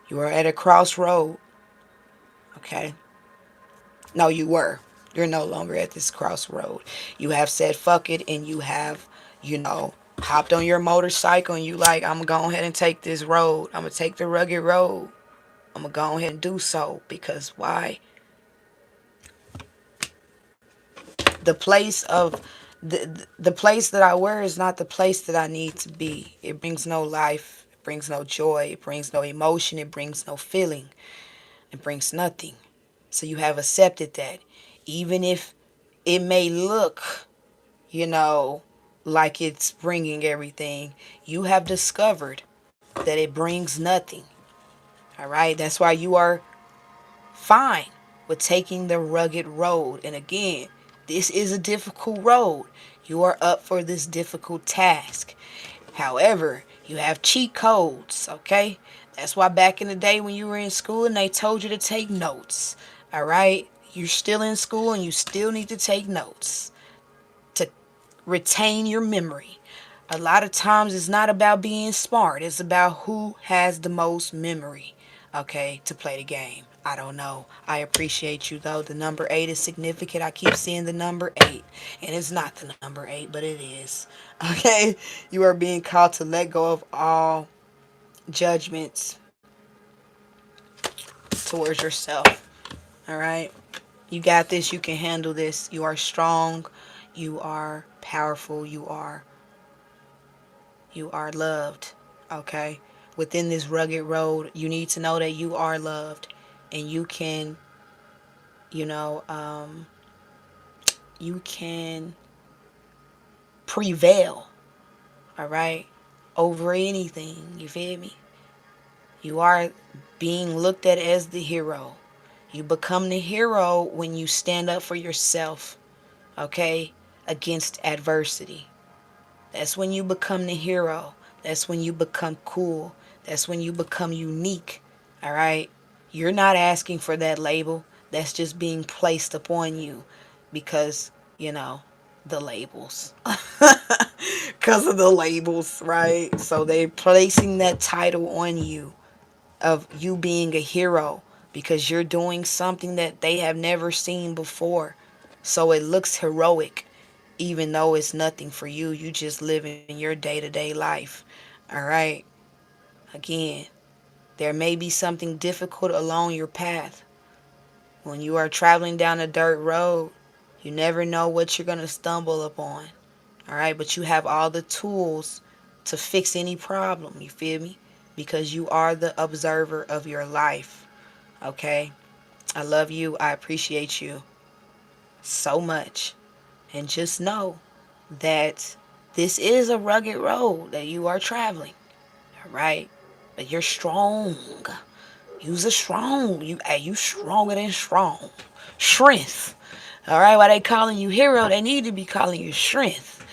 You are at a crossroad. Okay? No, you were. You're no longer at this crossroad. You have said fuck it, and you have, hopped on your motorcycle and you like, I'm going to go ahead and take this road. I'm going to take the rugged road. I'm going to go ahead and do so. Because why? The place of the place that I wear is not the place that I need to be. It brings no life. It brings no joy. It brings no emotion. It brings no feeling. It brings nothing. So you have accepted that. Even if it may look, you know, like it's bringing everything, you have discovered that it brings nothing. All right? That's why you are fine with taking the rugged road. And again, this is a difficult road. You are up for this difficult task. However, you have cheat codes, okay? That's why back in the day when you were in school and they told you to take notes, all right? You're still in school and you still need to take notes to retain your memory. A lot of times it's not about being smart, it's about who has the most memory, okay, to play the game. I don't know. I appreciate you though. The number 8 is significant. I keep seeing the number 8, and it's not the number 8, but it is. Okay? You are being called to let go of all judgments towards yourself. All right? You got this. You can handle this. You are strong. You are powerful. You are loved. Okay? Within this rugged road, you need to know that you are loved, and you can, you know, you can prevail, all right, over anything. You feel me? You are being looked at as the hero. You become the hero when you stand up for yourself, okay, against adversity. That's when you become the hero. That's when you become cool. That's when you become unique, all right? You're not asking for that label. That's just being placed upon you because, the labels. Because of the labels, right? So they're placing that title on you of you being a hero because you're doing something that they have never seen before. So it looks heroic, even though it's nothing for you. You just living your day-to-day life. All right? Again, there may be something difficult along your path. When you are traveling down a dirt road, you never know what you're going to stumble upon. All right? But you have all the tools to fix any problem. You feel me? Because you are the observer of your life. Okay? I love you. I appreciate you so much. And just know that this is a rugged road that you are traveling. All right? But you're strong. You's a strong. You stronger than strong. Strength. All right? Why they calling you hero, they need to be calling you strength.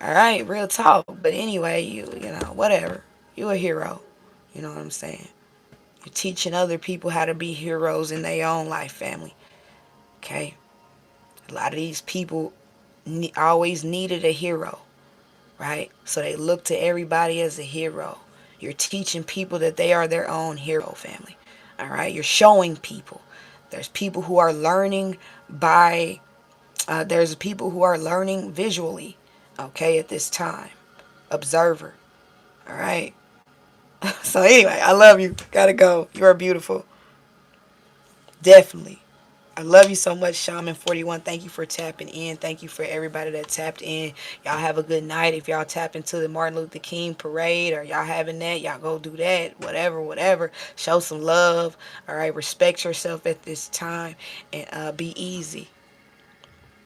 All right? Real talk. But anyway, you know, whatever. You a hero. You know what I'm saying? You're teaching other people how to be heroes in their own life, family. Okay? A lot of these people always needed a hero, right? So they look to everybody as a hero. You're teaching people that they are their own hero, family. All right? You're showing people. There's people who are learning by, there's people who are learning visually, okay, at this time. Observer. All right? So anyway, I love you. Gotta go. You are beautiful. Definitely. I love you so much, Shaman 41. Thank you for tapping in. Thank you for everybody that tapped in. Y'all have a good night. If y'all tap into the Martin Luther King parade or y'all having that, y'all go do that. Whatever, whatever. Show some love. All right. Respect yourself at this time and be easy.